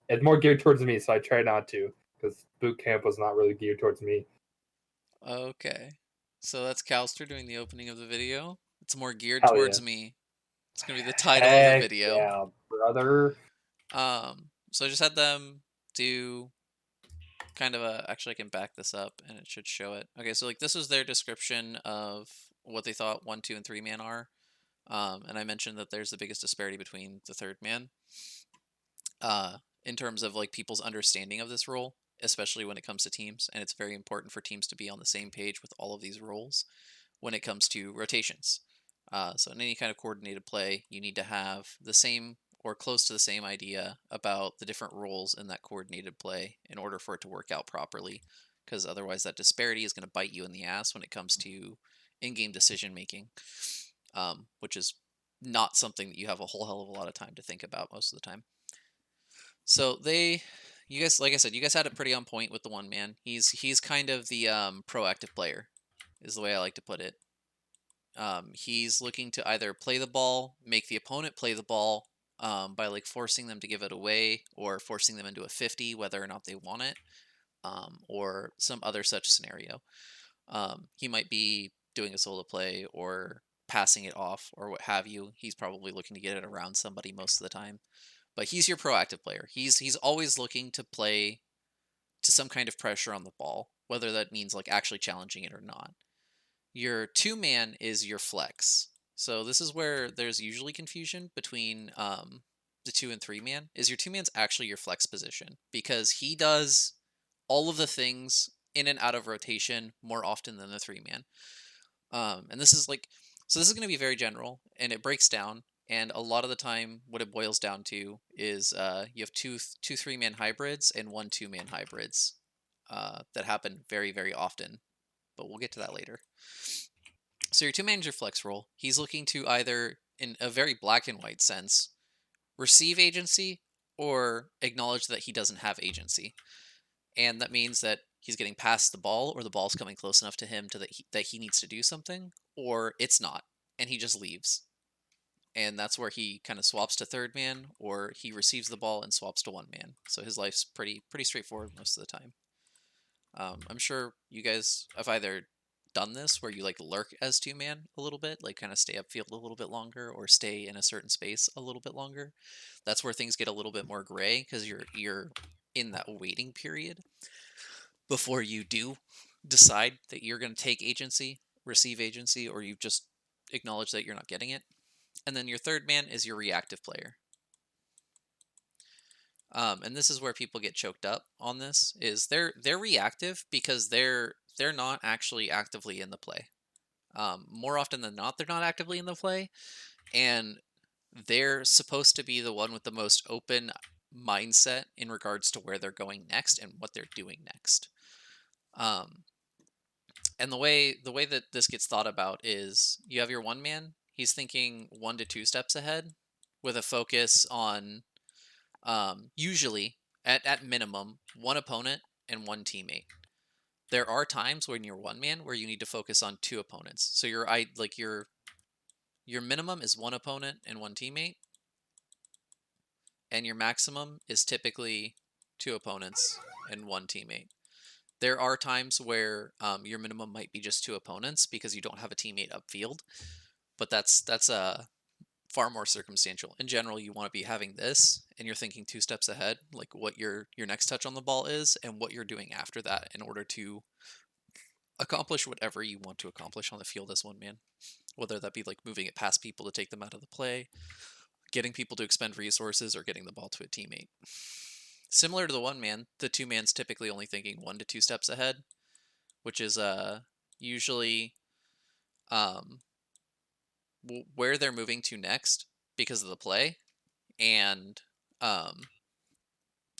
It's more geared towards me, so I try not to, because boot camp was not really geared towards me. Okay. So that's Calster doing the opening of the video. It's more geared Hell yeah. towards me. It's gonna be the title of the Heck video. yeah, brother. So I just had them do kind of a, actually I can back this up and it should show it. Okay, so like this was their description of what they thought 1, 2, and 3 man are. And I mentioned that there's the biggest disparity between the third man, in terms of like people's understanding of this role, especially when it comes to teams. And it's very important for teams to be on the same page with all of these roles when it comes to rotations. So in any kind of coordinated play, you need to have the same or close to the same idea about the different roles in that coordinated play in order for it to work out properly. Because otherwise, that disparity is going to bite you in the ass when it comes to in-game decision making, which is not something that you have a whole hell of a lot of time to think about most of the time. So you guys, like I said, you guys had it pretty on point with the one man. He's kind of the proactive player, is the way I like to put it. He's looking to either play the ball, make the opponent play the ball, by like forcing them to give it away or forcing them into a 50, whether or not they want it, or some other such scenario. He might be doing a solo play or passing it off or what have you. He's probably looking to get it around somebody most of the time. But he's your proactive player. He's always looking to play to some kind of pressure on the ball, whether that means like actually challenging it or not. Your two man is your flex. So this is where there's usually confusion between the 2 and 3 man. Is your 2 man's actually your flex position because he does all of the things in and out of rotation more often than the 3 man. And this is like, so this is going to be very general and it breaks down. And a lot of the time, what it boils down to is you have two 3 man hybrids and one 2 man hybrids that happen very, very often. But we'll get to that later. So your 2 man is your flex role. He's looking to either, in a very black and white sense, receive agency or acknowledge that he doesn't have agency. And that means that he's getting past the ball or the ball's coming close enough to him to that he needs to do something, or it's not and he just leaves. And that's where he kind of swaps to third man or he receives the ball and swaps to one man. So his life's pretty straightforward most of the time. I'm sure you guys have either done this where you like lurk as 2 man a little bit, like kind of stay upfield a little bit longer or stay in a certain space a little bit longer. That's where things get a little bit more gray because you're in that waiting period before you do decide that you're going to take agency, receive agency, or you just acknowledge that you're not getting it. And then your third man is your reactive player. And this is where people get choked up on this is they're reactive because they're not actually actively in the play. More often than not, they're not actively in the play, and they're supposed to be the one with the most open mindset in regards to where they're going next and what they're doing next. Um, and the way that this gets thought about is you have your one man. He's thinking 1 to 2 steps ahead, with a focus on usually at minimum one opponent and one teammate. There are times when you're one man where you need to focus on 2 opponents. So your minimum is one opponent and one teammate, and your maximum is typically 2 opponents and one teammate. There are times where your minimum might be just 2 opponents because you don't have a teammate upfield, but that's far more circumstantial. In general, you want to be having this, and you're thinking 2 steps ahead, like what your next touch on the ball is, and what you're doing after that in order to accomplish whatever you want to accomplish on the field as one man. Whether that be like moving it past people to take them out of the play, getting people to expend resources, or getting the ball to a teammate. Similar to the one man, the 2 man's typically only thinking 1 to 2 steps ahead, which is usually um, where they're moving to next because of the play, and um,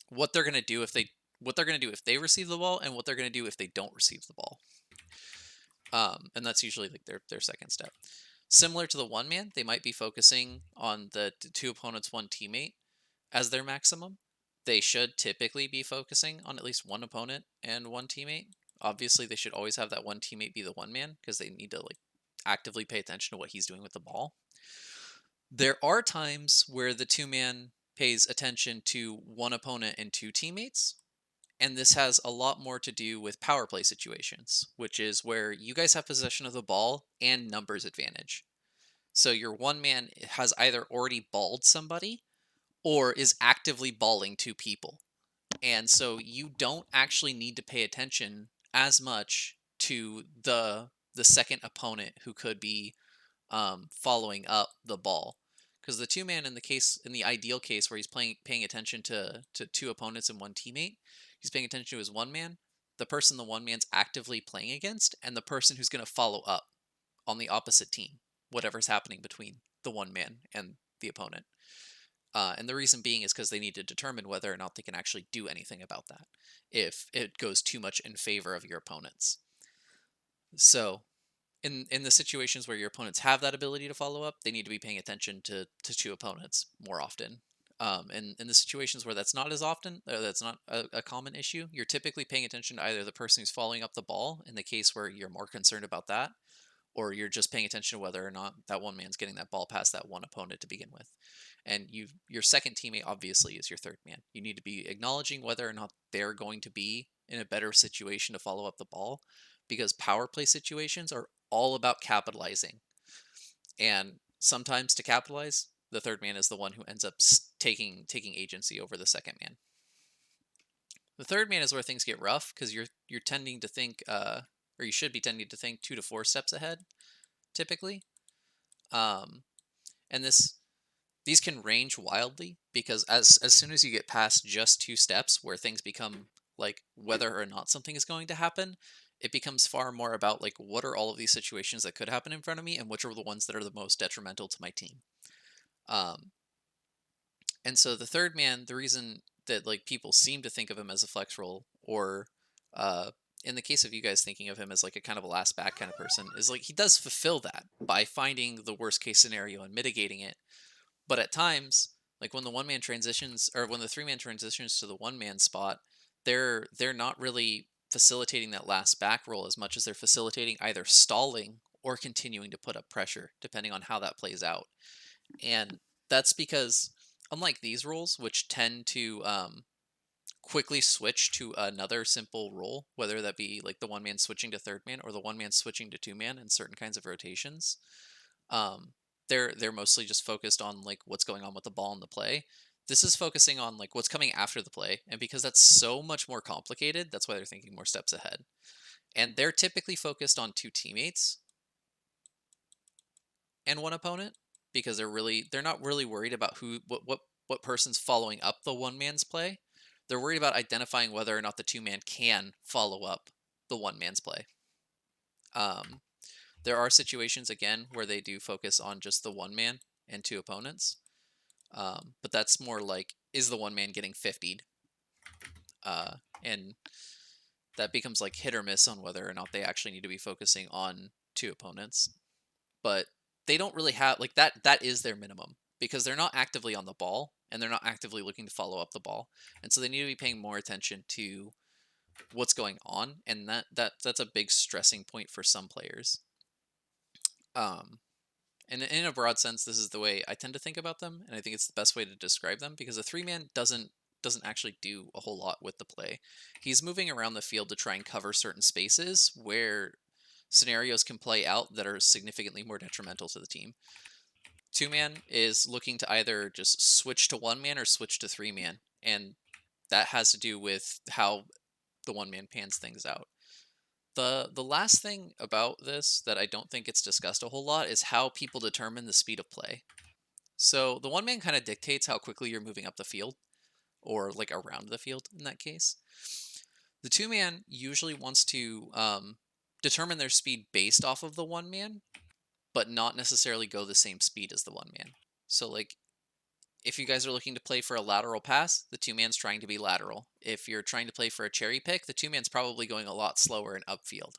what they're going to do if they receive the ball, and what they're going to do if they don't receive the ball. And that's usually like their second step. Similar to the one man, they might be focusing on the 2 opponents, one teammate as their maximum. They should typically be focusing on at least one opponent and one teammate. Obviously, they should always have that one teammate be the one man because they need to like actively pay attention to what he's doing with the ball. There are times where the 2 man pays attention to one opponent and two teammates. And this has a lot more to do with power play situations, which is where you guys have possession of the ball and numbers advantage. So your one man has either already balled somebody or is actively balling two people. And so you don't actually need to pay attention as much to the second opponent who could be following up the ball, because the two man in the ideal case where he's paying attention to two opponents and one teammate, he's paying attention to his one man, the person the one man's actively playing against, and the person who's going to follow up on the opposite team, whatever's happening between the one man and the opponent. And the reason being is because they need to determine whether or not they can actually do anything about that if it goes too much in favor of your opponents. So in the situations where your opponents have that ability to follow up, they need to be paying attention to two opponents more often. And in the situations where that's not as often, or that's not a common issue, you're typically paying attention to either the person who's following up the ball, in the case where you're more concerned about that, or you're just paying attention to whether or not that one man's getting that ball past that one opponent to begin with. And your second teammate obviously is your third man. You need to be acknowledging whether or not they're going to be in a better situation to follow up the ball, because power play situations are all about capitalizing. And sometimes to capitalize, the third man is the one who ends up taking agency over the second man. The third man is where things get rough, because you're tending to think, or you should be tending to think 2 to 4 steps ahead, typically. And these can range wildly, because as soon as you get past just 2 steps where things become like whether or not something is going to happen, it becomes far more about like what are all of these situations that could happen in front of me and which are the ones that are the most detrimental to my team. Um, and so the third man, the reason that like people seem to think of him as a flex role, or uh, in the case of you guys thinking of him as like a kind of a last back kind of person, is like he does fulfill that by finding the worst case scenario and mitigating it. But at times, like when the one man transitions, or when the three man transitions to the one man spot, they're not really facilitating that last back roll as much as they're facilitating either stalling or continuing to put up pressure, depending on how that plays out. And that's because, unlike these roles, which tend to quickly switch to another simple role, whether that be like the one man switching to third man or the one man switching to two man in certain kinds of rotations, um, they're mostly just focused on like what's going on with the ball in the play. This is focusing on like what's coming after the play, and because that's so much more complicated, that's why they're thinking more steps ahead. And they're typically focused on two teammates and one opponent, because they're not really worried about what person's following up the one man's play. They're worried about identifying whether or not the two man can follow up the one man's play. There are situations again where they do focus on just the one man and two opponents, but that's more like, is the one man getting 50'd? And that becomes like hit or miss on whether or not they actually need to be focusing on two opponents. But they don't really have like that is their minimum, because they're not actively on the ball and they're not actively looking to follow up the ball, and so they need to be paying more attention to what's going on, and that's a big stressing point for some players. And in a broad sense, this is the way I tend to think about them, and I think it's the best way to describe them, because a three man doesn't actually do a whole lot with the play. He's moving around the field to try and cover certain spaces where scenarios can play out that are significantly more detrimental to the team. Two man is looking to either just switch to one man or switch to three man, and that has to do with how the one man pans things out. The last thing about this that I don't think gets discussed a whole lot is how people determine the speed of play. So the one man kind of dictates how quickly you're moving up the field, or like around the field in that case. The two man usually wants to determine their speed based off of the one man, but not necessarily go the same speed as the one man. So like if you guys are looking to play for a lateral pass, the two man's trying to be lateral. If you're trying to play for a cherry pick, the two man's probably going a lot slower and upfield.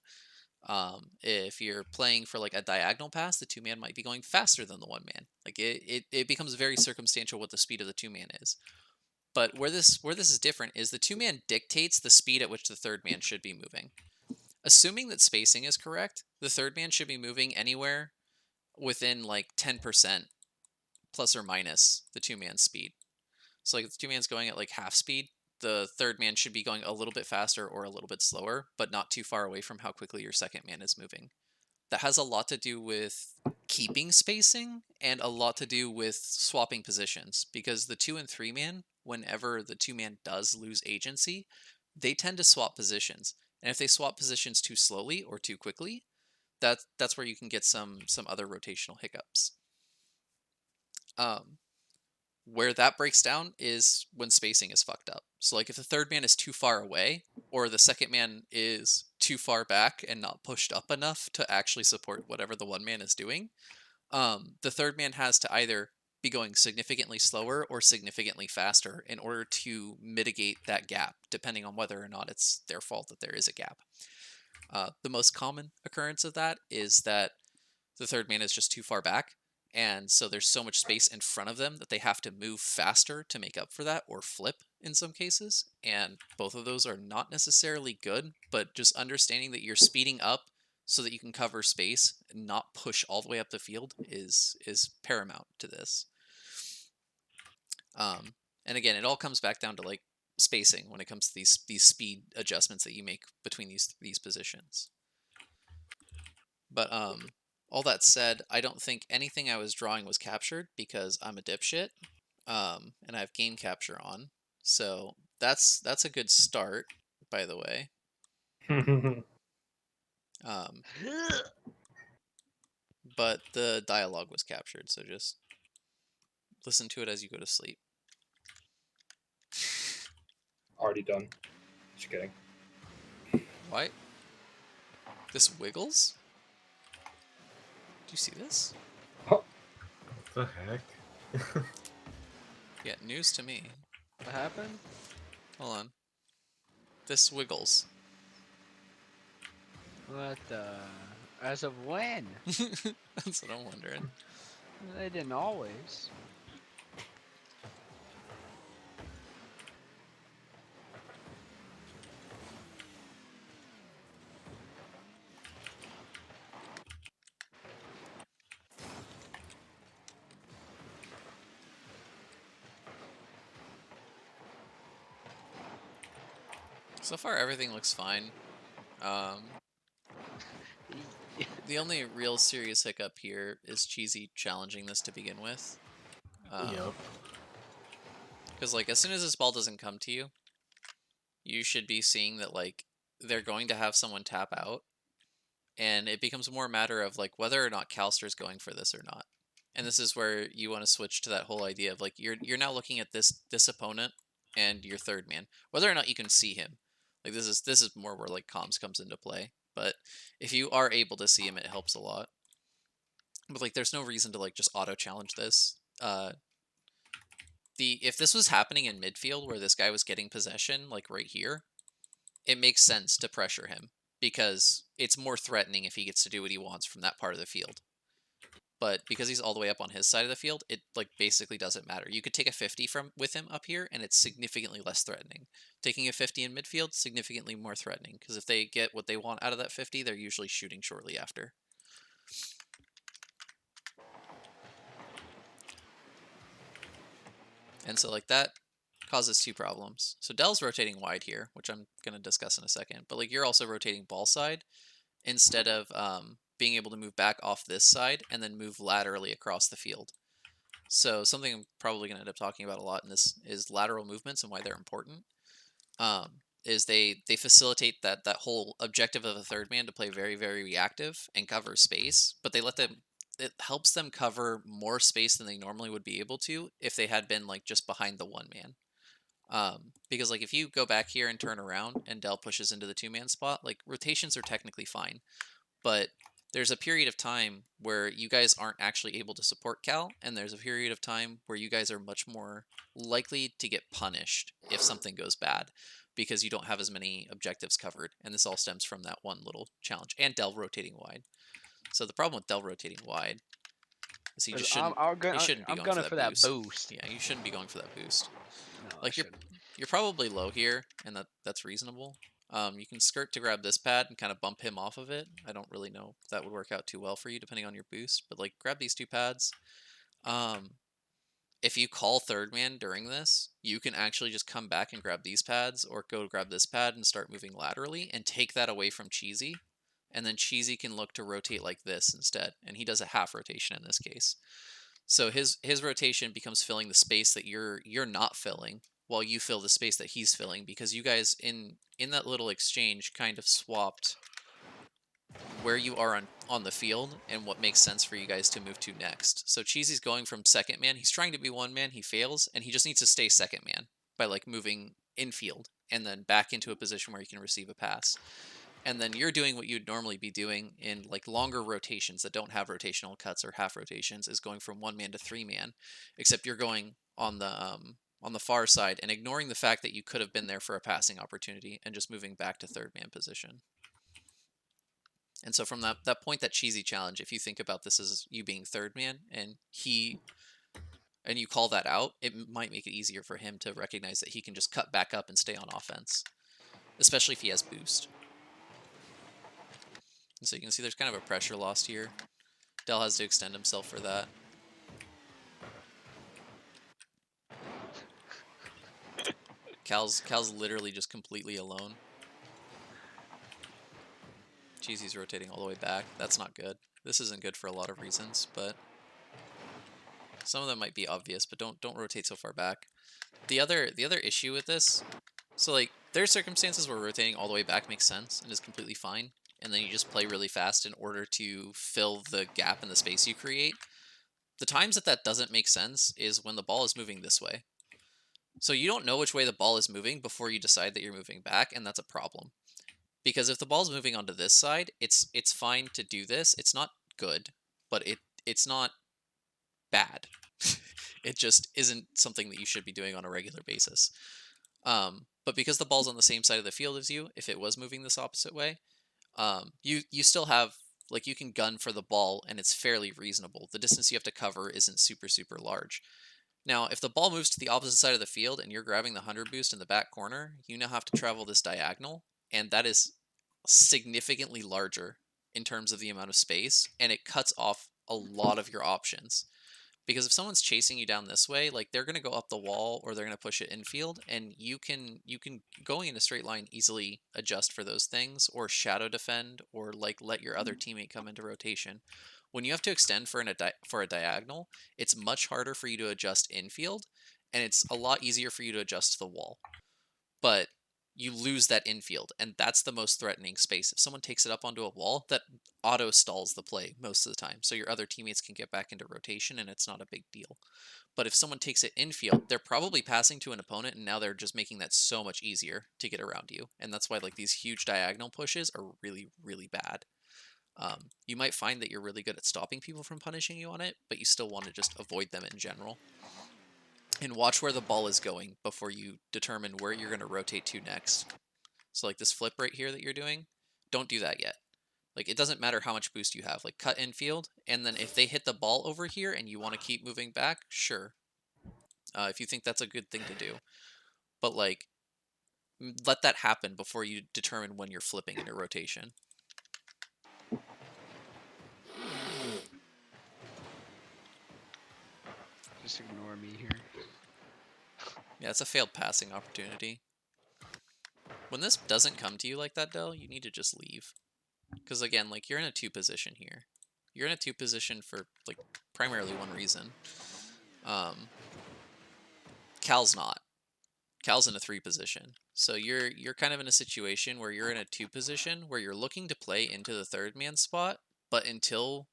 If you're playing for like a diagonal pass, the two man might be going faster than the one man. Like it becomes very circumstantial what the speed of the two man is. But where this is different is the two man dictates the speed at which the third man should be moving. Assuming that spacing is correct, the third man should be moving anywhere within like 10% plus or minus the two man speed. So like if the 2-man's going at like half speed, the third man should be going a little bit faster or a little bit slower, but not too far away from how quickly your second man is moving. That has a lot to do with keeping spacing and a lot to do with swapping positions, because the 2 and 3 man, whenever the 2-man does lose agency, they tend to swap positions. And if they swap positions too slowly or too quickly, that's where you can get some other rotational hiccups. Um, where that breaks down is when spacing is fucked up. So like if the third man is too far away, or the second man is too far back and not pushed up enough to actually support whatever the one man is doing, the third man has to either be going significantly slower or significantly faster in order to mitigate that gap, depending on whether or not it's their fault that there is a gap. The most common occurrence of that is that the third man is just too far back, and so there's so much space in front of them that they have to move faster to make up for that, or flip in some cases, and both of those are not necessarily good, but just understanding that you're speeding up so that you can cover space and not push all the way up the field is paramount to this. And again, it all comes back down to like spacing when it comes to these speed adjustments that you make between these positions. But all that said, I don't think anything I was drawing was captured because I'm a dipshit, and I have game capture on. So that's a good start, by the way. But the dialogue was captured, so just listen to it as you go to sleep. Already done. Just kidding. Why? This wiggles? Do you see this? Oh, What the heck? Yeah, news to me. What happened? Hold on. This wiggles. What the? As of when? That's what I'm wondering. They didn't always. So far, everything looks fine. The only real serious hiccup here is Cheesy challenging this to begin with. Yep. Because, like, as soon as this ball doesn't come to you, you should be seeing that, like, they're going to have someone tap out. And it becomes more a matter of, like, whether or not Calster's going for this or not. And this is where you want to switch to that whole idea of, like, you're now looking at this opponent and your third man. Whether or not you can see him. Like, this is more where, like, comms comes into play. But if you are able to see him, it helps a lot. But, like, there's no reason to, like, just auto-challenge this. If this was happening in midfield where this guy was getting possession, like, right here, it makes sense to pressure him, because it's more threatening if he gets to do what he wants from that part of the field. But because he's all the way up on his side of the field, it, like, basically doesn't matter. You could take a 50 with him up here, and it's significantly less threatening. Taking a 50 in midfield, significantly more threatening, because if they get what they want out of that 50, they're usually shooting shortly after. And so, like, that causes two problems. So Dell's rotating wide here, which I'm going to discuss in a second. But, like, you're also rotating ball side instead of being able to move back off this side and then move laterally across the field. So something I'm probably going to end up talking about a lot in this is lateral movements and why they're important. Is they facilitate that whole objective of a third man to play very, very reactive and cover space, but it helps them cover more space than they normally would be able to if they had been, like, just behind the one man. Because, like, if you go back here and turn around and Dell pushes into the 2-man spot, like, rotations are technically fine, but there's a period of time where you guys aren't actually able to support Cal, and there's a period of time where you guys are much more likely to get punished if something goes bad, because you don't have as many objectives covered, and this all stems from that one little challenge, and Dell rotating wide. So the problem with Dell rotating wide is you just shouldn't be going for that boost. Yeah, you shouldn't be going for that boost. No, Like, you're probably low here, and that's reasonable. You can skirt to grab this pad and kind of bump him off of it. I don't really know if that would work out too well for you depending on your boost, but, like, grab these two pads. if you call third man during this, you can actually just come back and grab these pads or go grab this pad and start moving laterally and take that away from Cheesy. And then Cheesy can look to rotate like this instead. And he does a half rotation in this case. So his rotation becomes filling the space that you're not filling while you fill the space that he's filling, because you guys in that little exchange kind of swapped where you are on the field and what makes sense for you guys to move to next. So Cheesy's going from second man. He's trying to be one man. He fails, and he just needs to stay second man by like moving infield and then back into a position where he can receive a pass. And then you're doing what you'd normally be doing in like longer rotations that don't have rotational cuts or half rotations, is going from one man to three man, except you're going on the far side and ignoring the fact that you could have been there for a passing opportunity and just moving back to third man position. And so from that point, that Cheesy challenge, if you think about this as you being third man and you call that out, it might make it easier for him to recognize that he can just cut back up and stay on offense, especially if he has boost. And so you can see there's kind of a pressure lost here. Dell has to extend himself for that. Cal's literally just completely alone. Cheesy's rotating all the way back. That's not good. This isn't good for a lot of reasons, but some of them might be obvious, but don't rotate so far back. The other issue with this, so like there are circumstances where rotating all the way back makes sense and is completely fine, and then you just play really fast in order to fill the gap in the space you create. The times that doesn't make sense is when the ball is moving this way. So you don't know which way the ball is moving before you decide that you're moving back, and that's a problem. Because if the ball's moving onto this side, it's fine to do this. It's not good, but it's not bad. It just isn't something that you should be doing on a regular basis. But because the ball's on the same side of the field as you, if it was moving this opposite way, you still have, like, you can gun for the ball and it's fairly reasonable. The distance you have to cover isn't super large. Now, if the ball moves to the opposite side of the field and you're grabbing the 100 boost in the back corner, you now have to travel this diagonal, and that is significantly larger in terms of the amount of space, and it cuts off a lot of your options. Because if someone's chasing you down this way, like, they're going to go up the wall or they're going to push it infield, and you can going in a straight line easily adjust for those things, or shadow defend, or like let your other teammate come into rotation. When you have to extend for a diagonal, it's much harder for you to adjust infield, and it's a lot easier for you to adjust to the wall. But you lose that infield, and that's the most threatening space. If someone takes it up onto a wall, that auto stalls the play most of the time, so your other teammates can get back into rotation and it's not a big deal. But if someone takes it infield, they're probably passing to an opponent, and now they're just making that so much easier to get around you. And that's why, like, these huge diagonal pushes are really bad. You might find that you're really good at stopping people from punishing you on it, but you still want to just avoid them in general. And watch where the ball is going before you determine where you're going to rotate to next. So like this flip right here that you're doing, don't do that yet. Like, it doesn't matter how much boost you have. Like, cut infield, and then if they hit the ball over here and you want to keep moving back, sure. If you think that's a good thing to do. But like, let that happen before you determine when you're flipping in your rotation. Just ignore me here. Yeah, it's a failed passing opportunity. When this doesn't come to you like that, Del, you need to just leave. Because again, like, you're in a 2 position here. You're in a 2 position for, like, primarily one reason. Cal's not. Cal's in a 3 position. So you're kind of in a situation where you're in a 2 position where you're looking to play into the third man spot, but until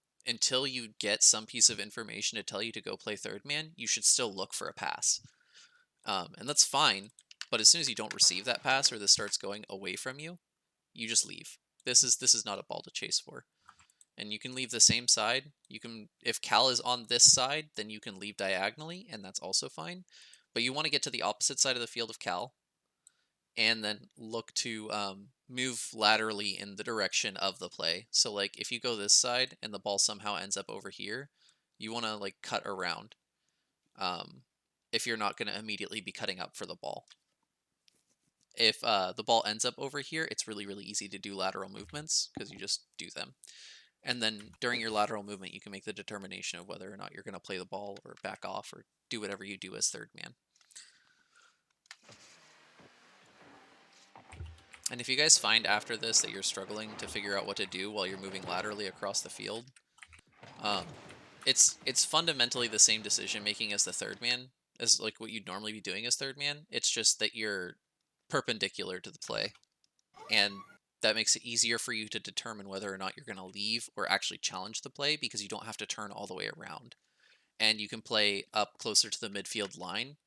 you get some piece of information to tell you to go play third man, you should still look for a pass. And that's fine, but as soon as you don't receive that pass or this starts going away from you, you just leave. This is not a ball to chase for. And you can leave the same side. You can, if Cal is on this side, then you can leave diagonally, and that's also fine. But you want to get to the opposite side of the field of Cal, and then look to move laterally in the direction of the play. So like, if you go this side and the ball somehow ends up over here, you want to like cut around. If you're not going to immediately be cutting up for the ball. If the ball ends up over here, it's really easy to do lateral movements because you just do them. And then during your lateral movement, you can make the determination of whether or not you're going to play the ball or back off or do whatever you do as third man. And if you guys find after this that you're struggling to figure out what to do while you're moving laterally across the field, it's fundamentally the same decision making as the third man, as like what you'd normally be doing as third man. It's just that you're perpendicular to the play, and that makes it easier for you to determine whether or not you're going to leave or actually challenge the play because you don't have to turn all the way around, and you can play up closer to the midfield line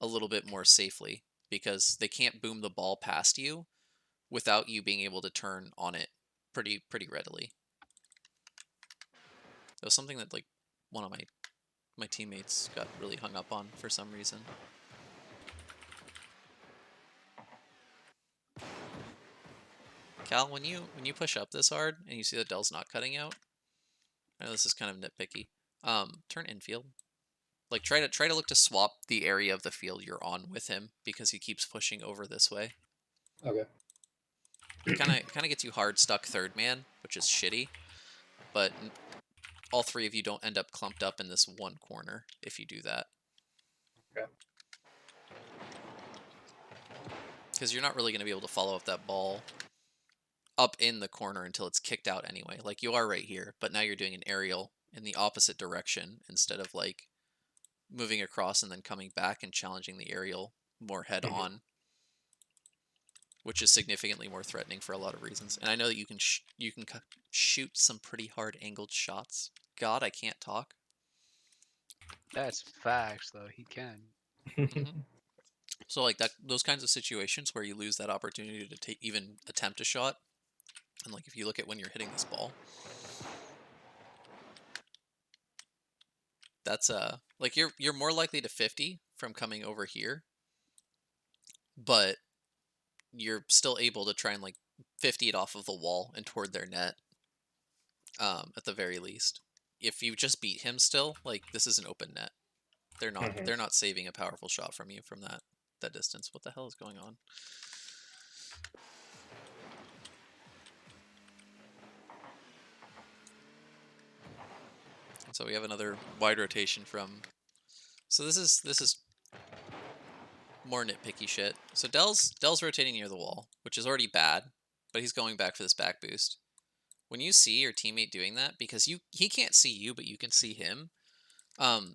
a little bit more safely because they can't boom the ball past you without you being able to turn on it pretty readily. It was something that like one of my teammates got really hung up on for some reason. Cal, when you push up this hard and you see that Dell's not cutting out, I know this is kind of nitpicky. Turn infield. Like try to look to swap the area of the field you're on with him because he keeps pushing over this way. Okay. Kind of gets you hard stuck third man, which is shitty. But all three of you don't end up clumped up in this one corner if you do that. Okay. Because you're not really going to be able to follow up that ball up in the corner until it's kicked out anyway. Like you are right here, but now you're doing an aerial in the opposite direction instead of like moving across and then coming back and challenging the aerial more head on, which is significantly more threatening for a lot of reasons. And I know that you can shoot some pretty hard angled shots. God, I can't talk. That's facts, though. He can. So like that, those kinds of situations where you lose that opportunity to even attempt a shot, and like if you look at when you're hitting this ball, that's like you're more likely to 50 from coming over here, but you're still able to try and like 50 it off of the wall and toward their net, at the very least. If you just beat him still, like this is an open net. They're not saving a powerful shot from you from that distance. What the hell is going on? So we have another wide rotation from. So this is more nitpicky shit. So Dell's rotating near the wall, which is already bad, but he's going back for this back boost. When you see your teammate doing that, because he can't see you, but you can see him,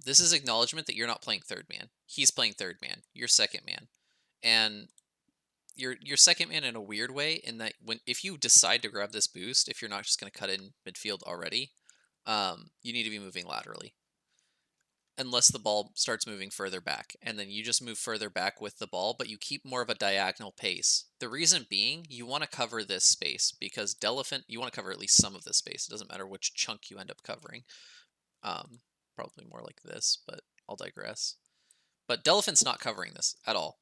this is acknowledgement that you're not playing third man. He's playing third man. You're second man. And you're second man in a weird way in that if you decide to grab this boost, if you're not just going to cut in midfield already, you need to be moving laterally. Unless the ball starts moving further back, and then you just move further back with the ball, but you keep more of a diagonal pace. The reason being, you want to cover this space, because Delephant, you want to cover at least some of this space. It doesn't matter which chunk you end up covering. Probably more like this, but I'll digress. But Delephant's not covering this at all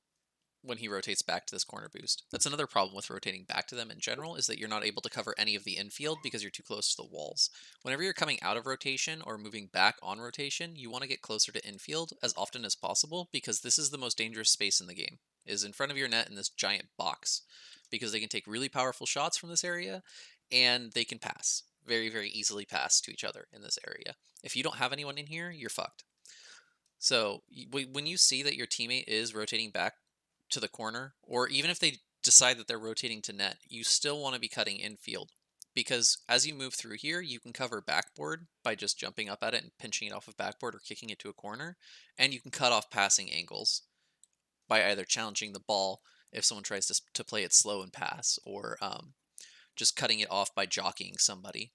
when he rotates back to this corner boost. That's another problem with rotating back to them in general, is that you're not able to cover any of the infield because you're too close to the walls. Whenever you're coming out of rotation or moving back on rotation, you want to get closer to infield as often as possible, because this is the most dangerous space in the game, is in front of your net in this giant box, because they can take really powerful shots from this area, and they can pass, very easily pass to each other in this area. If you don't have anyone in here, you're fucked. So when you see that your teammate is rotating back to the corner, or even if they decide that they're rotating to net, you still want to be cutting infield, because as you move through here, you can cover backboard by just jumping up at it and pinching it off of backboard or kicking it to a corner, and you can cut off passing angles by either challenging the ball if someone tries to play it slow and pass, or just cutting it off by jockeying somebody.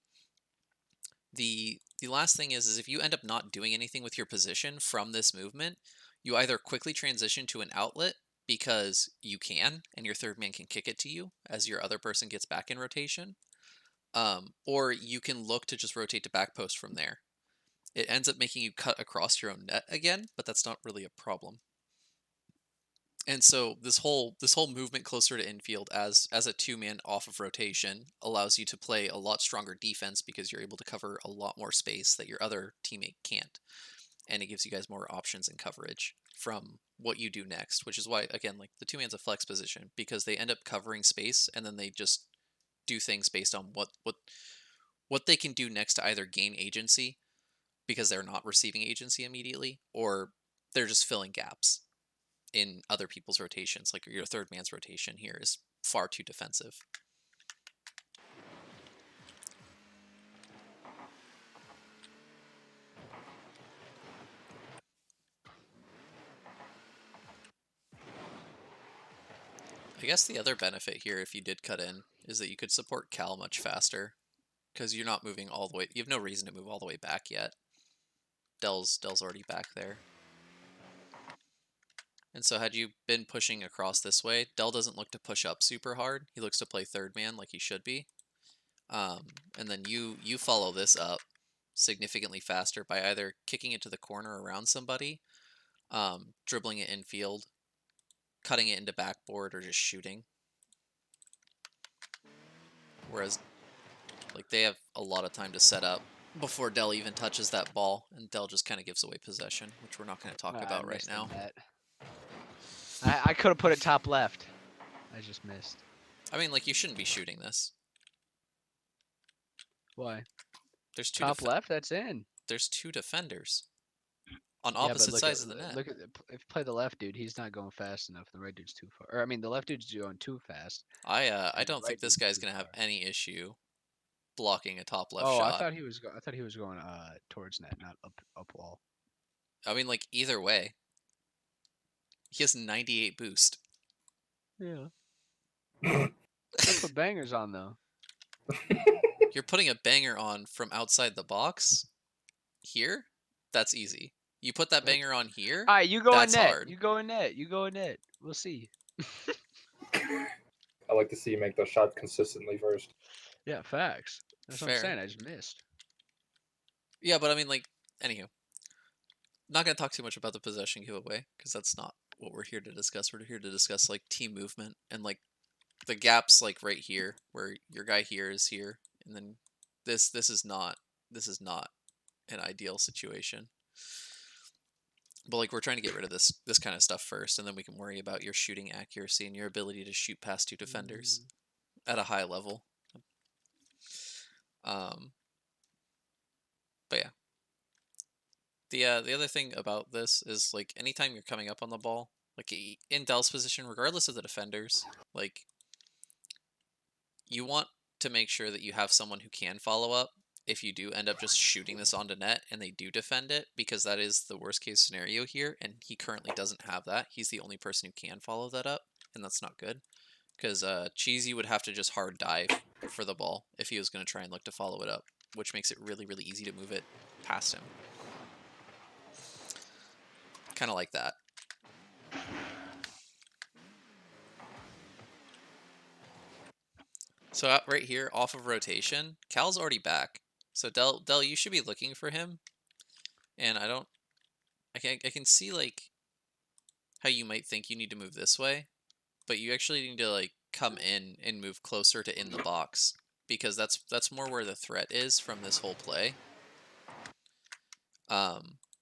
The last thing is if you end up not doing anything with your position from this movement, you either quickly transition to an outlet because you can, and your third man can kick it to you as your other person gets back in rotation, or you can look to just rotate to back post from there. It ends up making you cut across your own net again, but that's not really a problem. And so this whole movement closer to infield as a two-man off of rotation allows you to play a lot stronger defense, because you're able to cover a lot more space that your other teammate can't. And it gives you guys more options in coverage from what you do next, which is why, again, like the two-man's a flex position, because they end up covering space and then they just do things based on what they can do next to either gain agency because they're not receiving agency immediately, or they're just filling gaps in other people's rotations. Like your third man's rotation here is far too defensive. I guess the other benefit here, if you did cut in, is that you could support Cal much faster, because you're not moving all the way. You have no reason to move all the way back yet. Dell's already back there. And so had you been pushing across this way, Dell doesn't look to push up super hard. He looks to play third man like he should be. And then you follow this up significantly faster by either kicking it to the corner around somebody, dribbling it infield, cutting it into backboard, or just shooting. Whereas, like, they have a lot of time to set up before Dell even touches that ball, and Dell just kind of gives away possession, which we're not going to talk about right now. I could have put it top left. I just missed. I mean, like, you shouldn't be shooting this. Why? There's two Top left, that's in. There's two defenders on opposite sides of the net. Look at if you play the left dude, he's not going fast enough. The right dude's too far. Or I mean, the left dude's going too fast. I don't think this guy's gonna have any issue blocking a top left shot. shot. I thought he was going towards net, not up wall. I mean, like, either way, he has 98 boost. Yeah. I put bangers on though. You're putting a banger on from outside the box here. That's easy. You put that banger on here. All right, you go in net. Hard. You go in net. You go in net. We'll see. I like to see you make those shots consistently first. Yeah, facts. That's what I'm saying. I just missed. Yeah, but I mean, like, anywho, not gonna talk too much about the possession giveaway because that's not what we're here to discuss. We're here to discuss like team movement and like the gaps, like right here where your guy here is here, and then this is not an ideal situation. But like we're trying to get rid of this kind of stuff first, and then we can worry about your shooting accuracy and your ability to shoot past two defenders at a high level. But yeah. The other thing about this is like anytime you're coming up on the ball, like in Dell's position, regardless of the defenders, like you want to make sure that you have someone who can follow up if you do end up just shooting this onto net and they do defend it, because that is the worst case scenario here, and he currently doesn't have that. He's the only person who can follow that up, and that's not good, because Cheesy would have to just hard dive for the ball if he was going to try and look to follow it up, which makes it really, really easy to move it past him. Kind of like that. So right here, off of rotation, Cal's already back. So Dell, you should be looking for him. And I can see like how you might think you need to move this way, but you actually need to like come in and move closer to in the box, because that's more where the threat is from this whole play.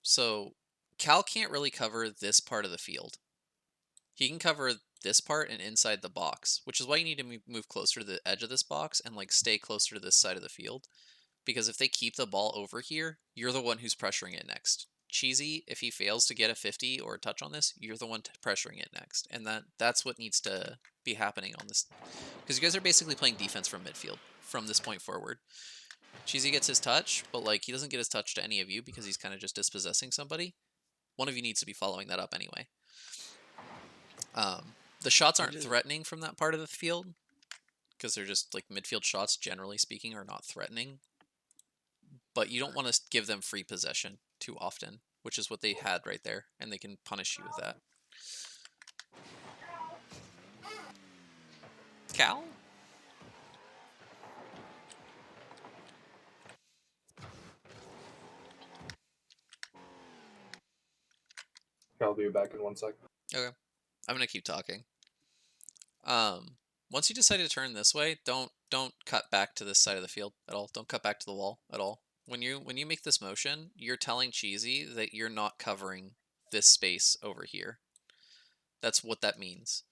So Cal can't really cover this part of the field. He can cover this part and inside the box, which is why you need to move closer to the edge of this box and like stay closer to this side of the field. Because if they keep the ball over here, you're the one who's pressuring it next. Cheesy, if he fails to get a 50 or a touch on this, you're the one pressuring it next. And that's what needs to be happening on this. Because you guys are basically playing defense from midfield from this point forward. Cheesy gets his touch, but like he doesn't get his touch to any of you because he's kind of just dispossessing somebody. One of you needs to be following that up anyway. The shots aren't threatening from that part of the field because they're just like midfield shots, generally speaking, are not threatening. But you don't want to give them free possession too often, which is what they had right there, and they can punish you with that. Cal? I'll be back in 1 sec. Okay. I'm gonna keep talking. Once you decide to turn this way, don't cut back to this side of the field at all. Don't cut back to the wall at all. When you make this motion, you're telling Cheesy that you're not covering this space over here. That's what that means.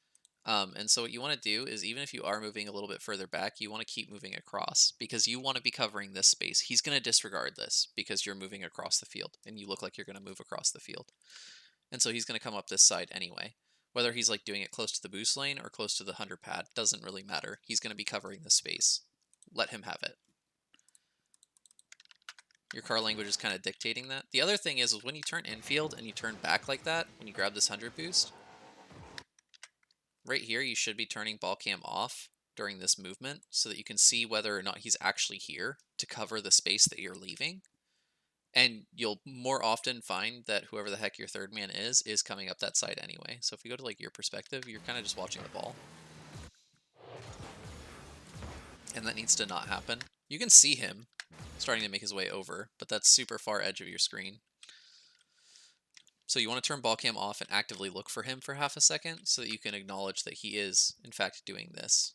And so what you want to do is, even if you are moving a little bit further back, you want to keep moving across because you want to be covering this space. He's going to disregard this because you're moving across the field and you look like you're going to move across the field. And so he's going to come up this side anyway. Whether he's like doing it close to the boost lane or close to the 100 pad doesn't really matter. He's going to be covering this space. Let him have it. Your car language is kind of dictating that. The other thing is when you turn infield and you turn back like that, when you grab this 100 boost, right here you should be turning ball cam off during this movement so that you can see whether or not he's actually here to cover the space that you're leaving. And you'll more often find that whoever the heck your third man is coming up that side anyway. So if you go to like your perspective, you're kind of just watching the ball. And that needs to not happen. You can see him starting to make his way over, but that's super far edge of your screen. So you want to turn ball cam off and actively look for him for half a second so that you can acknowledge that he is in fact doing this.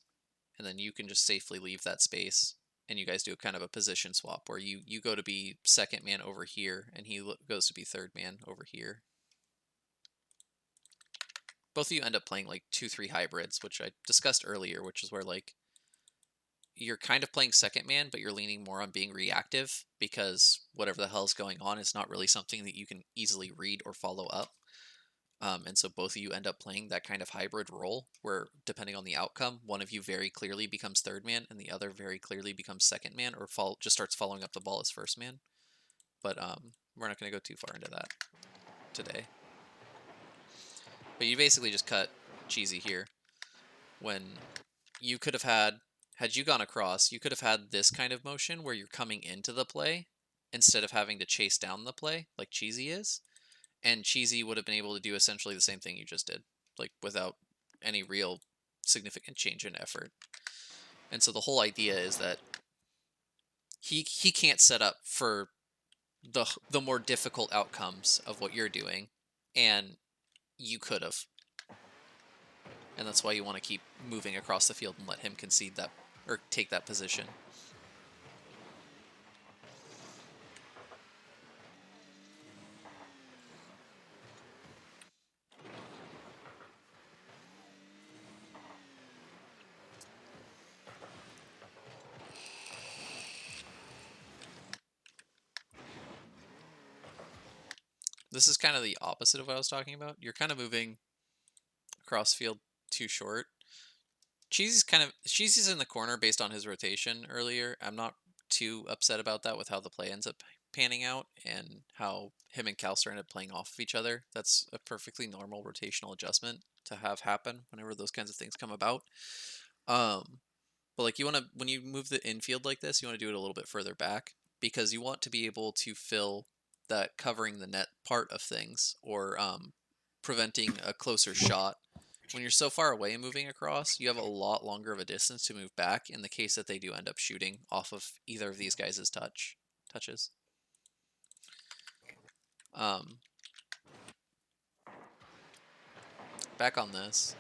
And then you can just safely leave that space and you guys do a kind of a position swap where you go to be second man over here and he goes to be third man over here. Both of you end up playing like 2-3 hybrids, which I discussed earlier, which is where like you're kind of playing second man, but you're leaning more on being reactive because whatever the hell is going on is not really something that you can easily read or follow up. And so both of you end up playing that kind of hybrid role where, depending on the outcome, one of you very clearly becomes third man and the other very clearly becomes second man or just starts following up the ball as first man. But we're not going to go too far into that today. But you basically just cut Cheesy here when you could have had you gone across, you could have had this kind of motion where you're coming into the play instead of having to chase down the play like Cheesy is. And Cheesy would have been able to do essentially the same thing you just did, like without any real significant change in effort. And so the whole idea is that he can't set up for the more difficult outcomes of what you're doing, and you could have. And that's why you want to keep moving across the field and let him concede that or take that position. This is kind of the opposite of what I was talking about. You're kind of moving across field too short. Cheesy's in the corner based on his rotation earlier. I'm not too upset about that with how the play ends up panning out and how him and Calster end up playing off of each other. That's a perfectly normal rotational adjustment to have happen whenever those kinds of things come about. But like when you move the infield like this, you want to do it a little bit further back because you want to be able to fill that covering the net part of things or preventing a closer shot. When you're so far away and moving across, you have a lot longer of a distance to move back in the case that they do end up shooting off of either of these guys' touches. Back on this.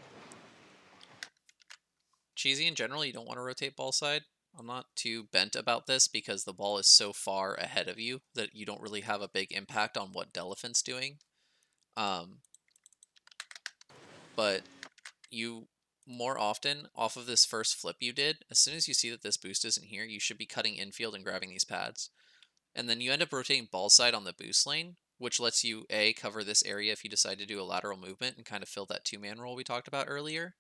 Cheesy in general, you don't want to rotate ball side. I'm not too bent about this because the ball is so far ahead of you that you don't really have a big impact on what Delephant's doing. But you more often, off of this first flip you did, as soon as you see that this boost isn't here, you should be cutting infield and grabbing these pads. And then you end up rotating ball side on the boost lane, which lets you, A, cover this area if you decide to do a lateral movement and kind of fill that two-man role we talked about earlier.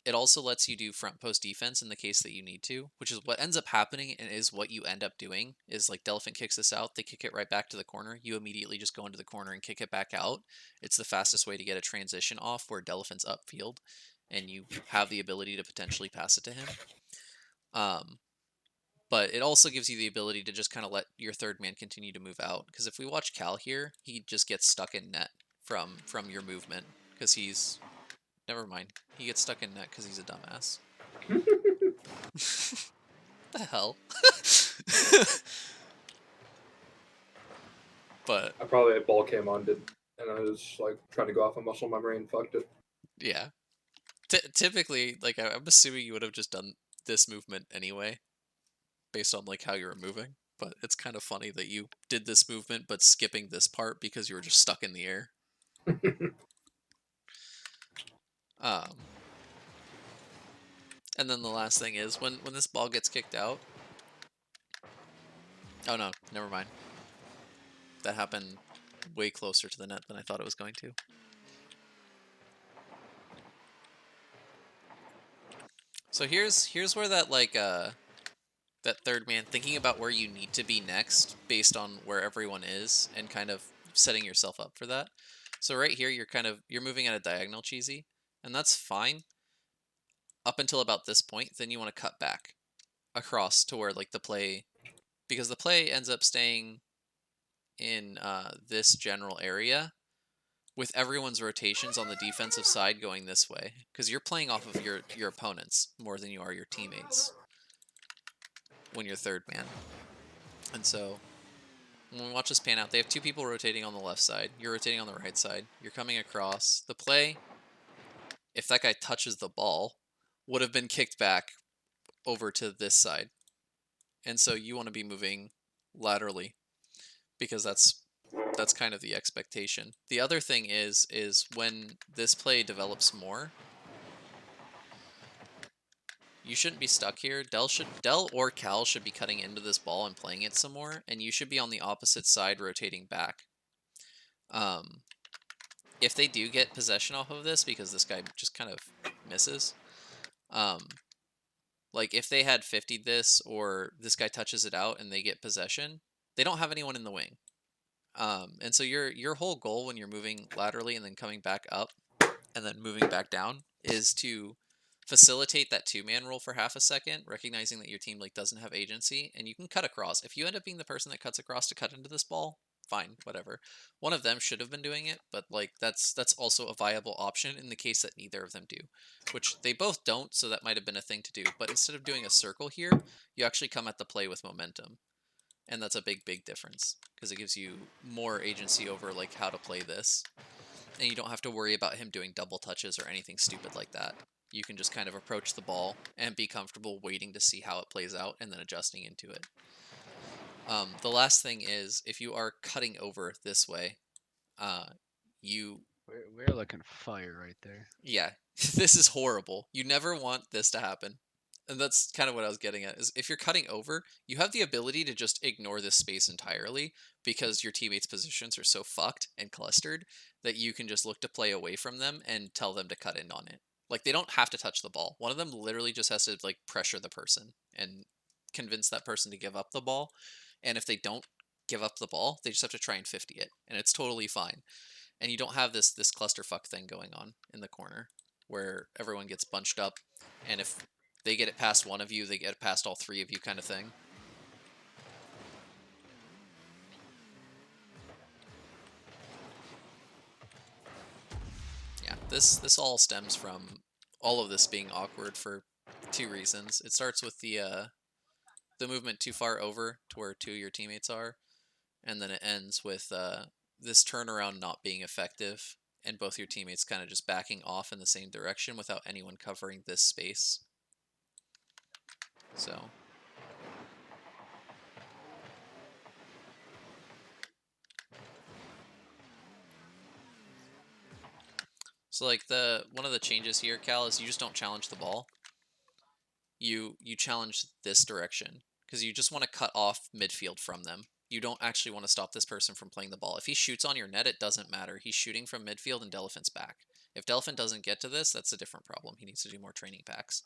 It also lets you do front post defense in the case that you need to, which is what ends up happening and is what you end up doing is like Delephant kicks this out, they kick it right back to the corner. You immediately just go into the corner and kick it back out. It's the fastest way to get a transition off where Delephant's upfield and you have the ability to potentially pass it to him. But it also gives you the ability to just kind of let your third man continue to move out. Because if we watch Cal here, he just gets stuck in net from your movement because he's... Never mind. He gets stuck in net because he's a dumbass. The hell? But I probably had ball cam on, and I was like trying to go off a muscle memory and fucked it. yeah, typically, like I'm assuming you would have just done this movement anyway, based on like how you were moving. But it's kind of funny that you did this movement but skipping this part because you were just stuck in the air. And then the last thing is when this ball gets kicked out. Oh no, never mind. That happened way closer to the net than I thought it was going to. So here's where that that third man, thinking about where you need to be next based on where everyone is and kind of setting yourself up for that. So right here you're moving at a diagonal cheesy, and that's fine up until about this point. Then you want to cut back across to where like the play, because the play ends up staying in this general area with everyone's rotations on the defensive side going this way, because you're playing off of your opponents more than you are your teammates when you're third man. And so when we watch this pan out, they have two people rotating on the left side. You're rotating on the right side. You're coming across. The play, if that guy touches the ball, would have been kicked back over to this side. And so you want to be moving laterally because that's kind of the expectation. The other thing is when this play develops more, you shouldn't be stuck here. Del or Cal should be cutting into this ball and playing it some more, and you should be on the opposite side rotating back. If they do get possession off of this, because this guy just kind of misses, like if they had 50'd this, or this guy touches it out and they get possession, they don't have anyone in the wing. And so your whole goal when you're moving laterally and then coming back up and then moving back down is to facilitate that two-man roll for half a second, recognizing that your team like doesn't have agency, and you can cut across. If you end up being the person that cuts across to cut into this ball, fine, whatever. One of them should have been doing it, but like that's also a viable option in the case that neither of them do, which they both don't, so that might have been a thing to do. But instead of doing a circle here, you actually come at the play with momentum. And that's a big difference because it gives you more agency over like how to play this. And you don't have to worry about him doing double touches or anything stupid like that. You can just kind of approach the ball and be comfortable waiting to see how it plays out and then adjusting into it. The last thing is, if you are cutting over this way, We're looking fire right there. Yeah, this is horrible. You never want this to happen. And that's kind of what I was getting at, is if you're cutting over, you have the ability to just ignore this space entirely because your teammates' positions are so fucked and clustered that you can just look to play away from them and tell them to cut in on it. Like, they don't have to touch the ball. One of them literally just has to, like, pressure the person and convince that person to give up the ball. And if they don't give up the ball, they just have to try and 50 it. And it's totally fine. And you don't have this clusterfuck thing going on in the corner where everyone gets bunched up, and if they get it past one of you, they get it past all three of you kind of thing. Yeah, this all stems from all of this being awkward for two reasons. It starts with the movement too far over to where two of your teammates are, and then it ends with this turnaround not being effective and both your teammates kind of just backing off in the same direction without anyone covering this space. So like one of the changes here, Cal, is you just don't challenge the ball. You challenge this direction because you just want to cut off midfield from them. You don't actually want to stop this person from playing the ball. If he shoots on your net, it doesn't matter. He's shooting from midfield and Delaphin's back. If Delaphine doesn't get to this, that's a different problem. He needs to do more training packs.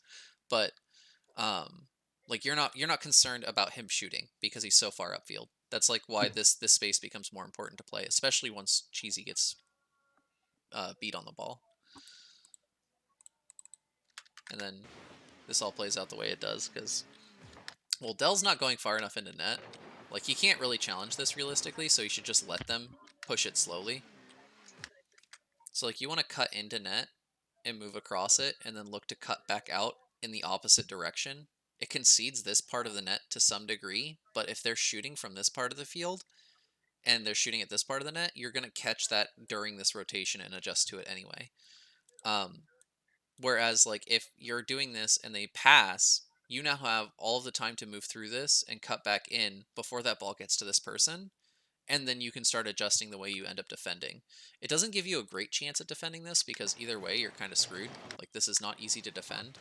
But like you're not concerned about him shooting because he's so far upfield. That's like why this space becomes more important to play, especially once Cheesy gets beat on the ball. And then this all plays out the way it does because, well, Dell's not going far enough into net. Like, he can't really challenge this realistically, so you should just let them push it slowly. So, like, you want to cut into net and move across it, and then look to cut back out in the opposite direction. It concedes this part of the net to some degree, but if they're shooting from this part of the field, and they're shooting at this part of the net, you're going to catch that during this rotation and adjust to it anyway. Whereas, like, if you're doing this and they pass, you now have all of the time to move through this and cut back in before that ball gets to this person. and then you can start adjusting the way you end up defending. It doesn't give you a great chance at defending this because either way you're kind of screwed. Like, this is not easy to defend.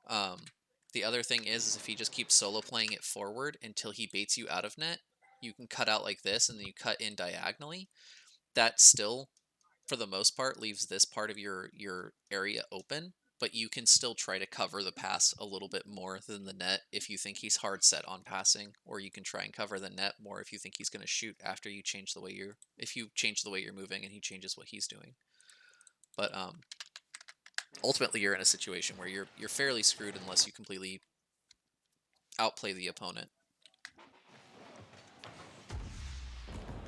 The other thing is if he just keeps solo playing it forward until he baits you out of net, you can cut out like this and then you cut in diagonally. That still, for the most part, leaves this part of your area open, but you can still try to cover the pass a little bit more than the net if you think he's hard set on passing, or you can try and cover the net more if you think he's going to shoot after you change the way you're moving and he changes what he's doing. But ultimately you're in a situation where you're fairly screwed unless you completely outplay the opponent,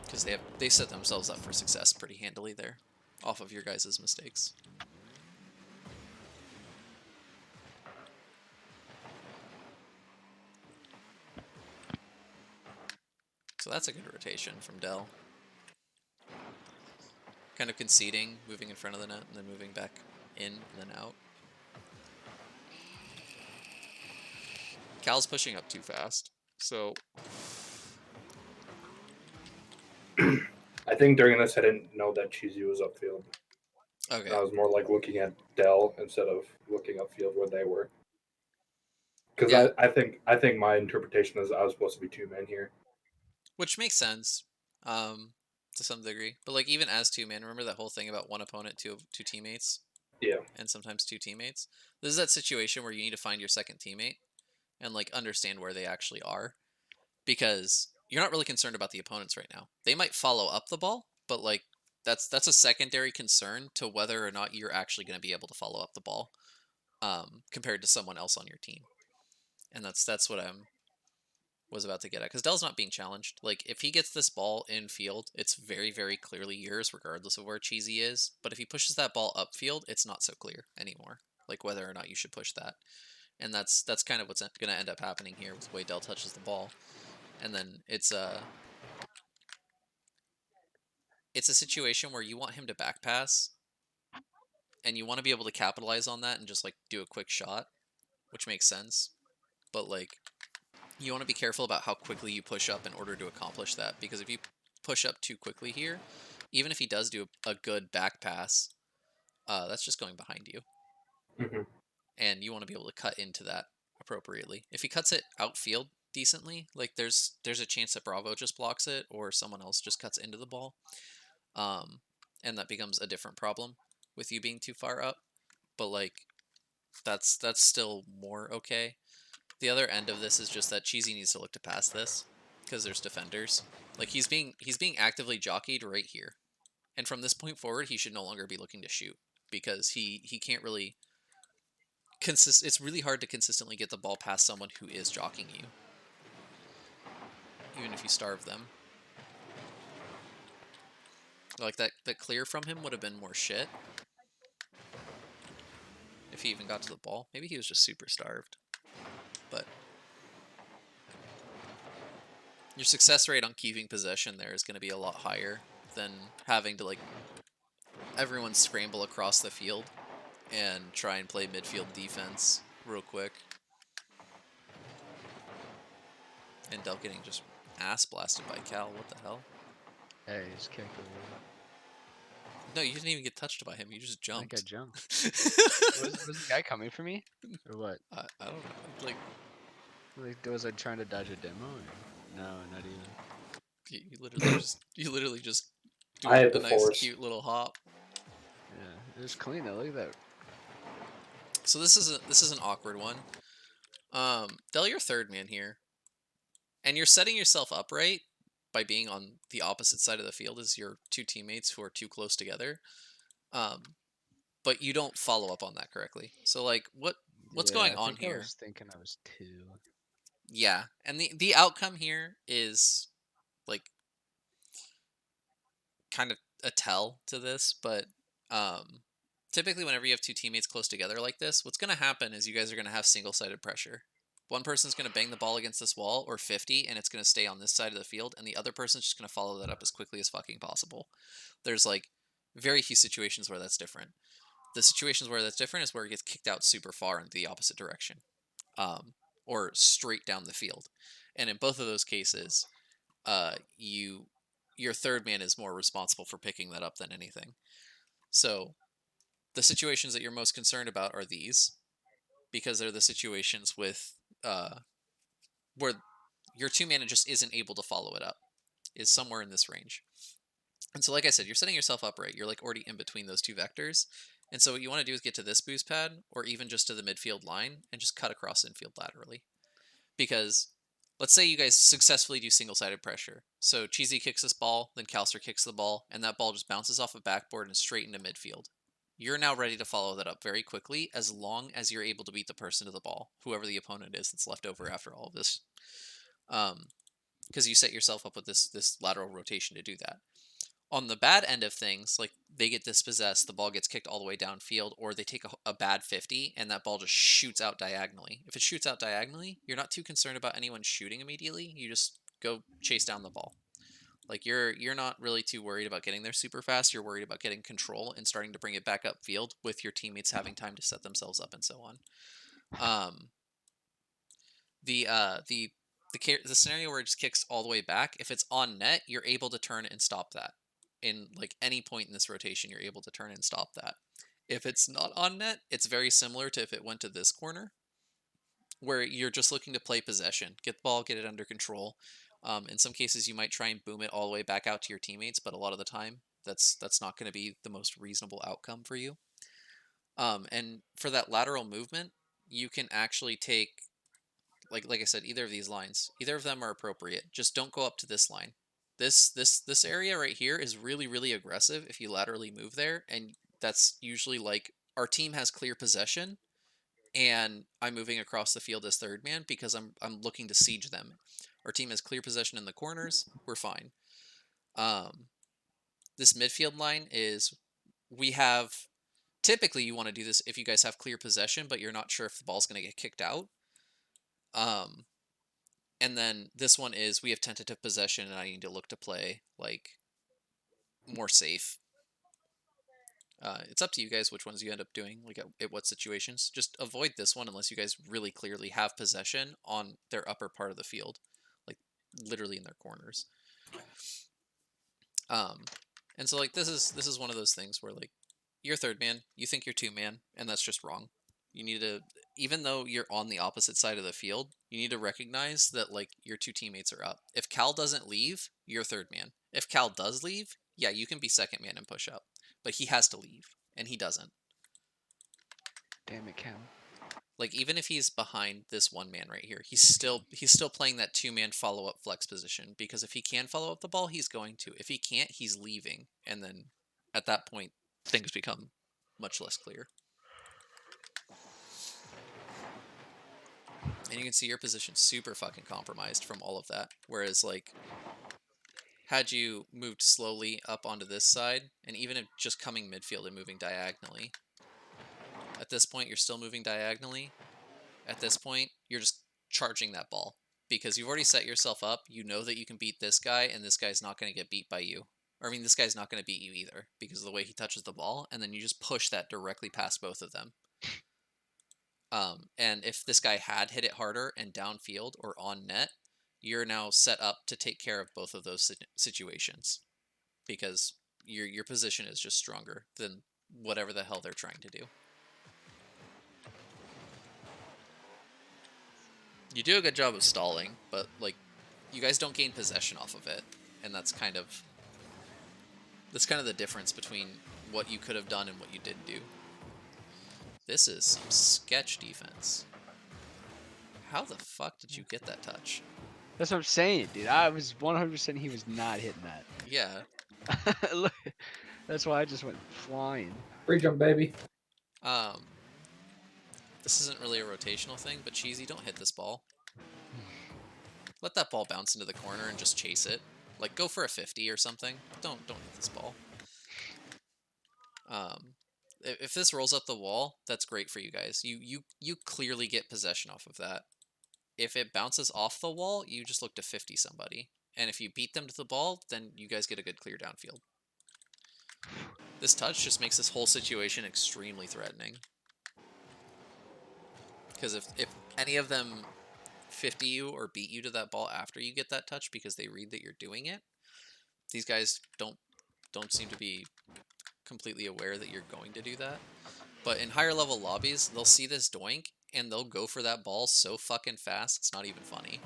because they set themselves up for success pretty handily there off of your guys' mistakes. So that's a good rotation from Dell. Kind of conceding, moving in front of the net, and then moving back in and then out. Cal's pushing up too fast, so... I think during this I didn't know that Cheesy was upfield. Okay. I was more like looking at Dell instead of looking upfield where they were. Because Yeah. I think my interpretation is I was supposed to be 2 men here. Which makes sense, to some degree. But like even as 2 men, remember that whole thing about 1 opponent, two teammates? Yeah. And sometimes 2 teammates? This is that situation where you need to find your second teammate and like understand where they actually are. Because you're not really concerned about the opponents right now. They might follow up the ball, but like that's a secondary concern to whether or not you're actually going to be able to follow up the ball, compared to someone else on your team. And that's what I'm was about to get at, because Dell's not being challenged. Like, if he gets this ball in field, it's very, very clearly yours, regardless of where Cheesy is. But if he pushes that ball upfield, it's not so clear anymore, like whether or not you should push that. And that's kind of what's going to end up happening here with the way Dell touches the ball. And then it's a situation where you want him to back pass, and you want to be able to capitalize on that and just like do a quick shot, which makes sense. But like, you want to be careful about how quickly you push up in order to accomplish that, because if you push up too quickly here, even if he does do a good back pass, that's just going behind you. Mm-hmm. And you want to be able to cut into that appropriately. If he cuts it outfield decently, like there's a chance that Bravo just blocks it or someone else just cuts into the ball, and that becomes a different problem with you being too far up. But like, that's still more okay. The other end of this is just that Cheesy needs to look to pass this, because there's defenders. Like, he's being actively jockeyed right here, and from this point forward, he should no longer be looking to shoot, because he can't really it's really hard to consistently get the ball past someone who is jockeying you, even if you starve them. Like, that clear from him would have been more shit if he even got to the ball. Maybe he was just super starved, but your success rate on keeping possession there is going to be a lot higher than having to, like, everyone scramble across the field and try and play midfield defense real quick. And Del getting just ass blasted by Cal. What the hell? Hey, he's kicked over. No, you didn't even get touched by him. You just I think I jumped. jumped. Was the guy coming for me? Or what? I don't know. Like, Was I trying to dodge a demo? Or... No, not even. you literally just do I had a the nice force. cute little hop. Yeah, it was clean though. Look at that. So this is an awkward one. Del, you're 3rd man here, and you're setting yourself up right by being on the opposite side of the field as your 2 teammates who are too close together. But you don't follow up on that correctly. So like, what's going on here? I was thinking I was 2. Yeah, and the outcome here is like kind of a tell to this, but typically whenever you have 2 teammates close together like this, what's going to happen is you guys are going to have single-sided pressure. One person's going to bang the ball against this wall or 50, and it's going to stay on this side of the field, and the other person's just going to follow that up as quickly as fucking possible. There's like very few situations where that's different. The situations where that's different is where it gets kicked out super far in the opposite direction, or straight down the field. And in both of those cases, you your third man is more responsible for picking that up than anything. So the situations that you're most concerned about are these, because they're the situations with where your 2-mana just isn't able to follow it up, is somewhere in this range. And so, like I said, you're setting yourself up right. You're like already in between those two vectors. And so what you want to do is get to this boost pad, or even just to the midfield line, and just cut across infield laterally. Because let's say you guys successfully do single-sided pressure. So Cheesy kicks this ball, then Calster kicks the ball, and that ball just bounces off a backboard and straight into midfield. You're now ready to follow that up very quickly, as long as you're able to beat the person to the ball, whoever the opponent is that's left over after all of this. Because you set yourself up with this lateral rotation to do that. On the bad end of things, like they get dispossessed, the ball gets kicked all the way downfield, or they take a bad 50 and that ball just shoots out diagonally. If it shoots out diagonally, you're not too concerned about anyone shooting immediately. You just go chase down the ball. Like you're not really too worried about getting there super fast. You're worried about getting control and starting to bring it back upfield with your teammates having time to set themselves up and so on. The scenario where it just kicks all the way back, if it's on net, you're able to turn and stop that. In like any point in this rotation, you're able to turn and stop that. If it's not on net, it's very similar to if it went to this corner, where you're just looking to play possession, get the ball, get it under control. In some cases, you might try and boom it all the way back out to your teammates, but a lot of the time, that's not going to be the most reasonable outcome for you. And for that lateral movement, you can actually take, like I said, either of these lines. Either of them are appropriate. Just don't go up to this line. This area right here is really, really aggressive if you laterally move there, and that's usually like our team has clear possession, and I'm moving across the field as third man because I'm looking to siege them. Our team has clear possession in the corners. We're fine. This midfield line is we have typically you want to do this if you guys have clear possession, but you're not sure if the ball's going to get kicked out. And then this one is we have tentative possession, and I need to look to play like more safe. It's up to you guys which ones you end up doing, like at what situations. Just avoid this one unless you guys really clearly have possession on their upper part of the field, like literally in their corners. And so like this is one of those things where like you're third man, you think you're 2-man, and that's just wrong. You need to, even though you're on the opposite side of the field, you need to recognize that like your two teammates are up. If Cal doesn't leave, you're third man. If Cal does leave, yeah, you can be second man and push up, but he has to leave, and he doesn't. Damn it, Cam. Like even if he's behind this one man right here, he's still playing that 2-man follow up flex position, because if he can follow up the ball, he's going to. If he can't, he's leaving, and then at that point, things become much less clear. And you can see your position super fucking compromised from all of that. Whereas, like, had you moved slowly up onto this side, and even if just coming midfield and moving diagonally, at this point, you're still moving diagonally. At this point, you're just charging that ball. Because you've already set yourself up, you know that you can beat this guy, and this guy's not going to get beat by you. Or, I mean, this guy's not going to beat you either, because of the way he touches the ball, and then you just push that directly past both of them. And if this guy had hit it harder and downfield or on net, you're now set up to take care of both of those situations, because your position is just stronger than whatever the hell they're trying to do. You do a good job of stalling, but like you guys don't gain possession off of it, and that's kind of the difference between what you could have done and what you didn't do. This is some sketch defense. How the fuck did you get that touch? That's what I'm saying, dude. I was 100% he was not hitting that. Yeah. Look, that's why I just went flying. Free jump, baby. This isn't really a rotational thing, but Cheesy, don't hit this ball. Let that ball bounce into the corner and just chase it. Like, go for a 50 or something. Don't hit this ball. If this rolls up the wall, that's great for you guys. You clearly get possession off of that. If it bounces off the wall, you just look to 50 somebody. And if you beat them to the ball, then you guys get a good clear downfield. This touch just makes this whole situation extremely threatening. Because if any of them 50 you or beat you to that ball after you get that touch because they read that you're doing it, these guys don't seem to be completely aware that you're going to do that. But in higher level lobbies, they'll see this doink and they'll go for that ball so fucking fast, it's not even funny.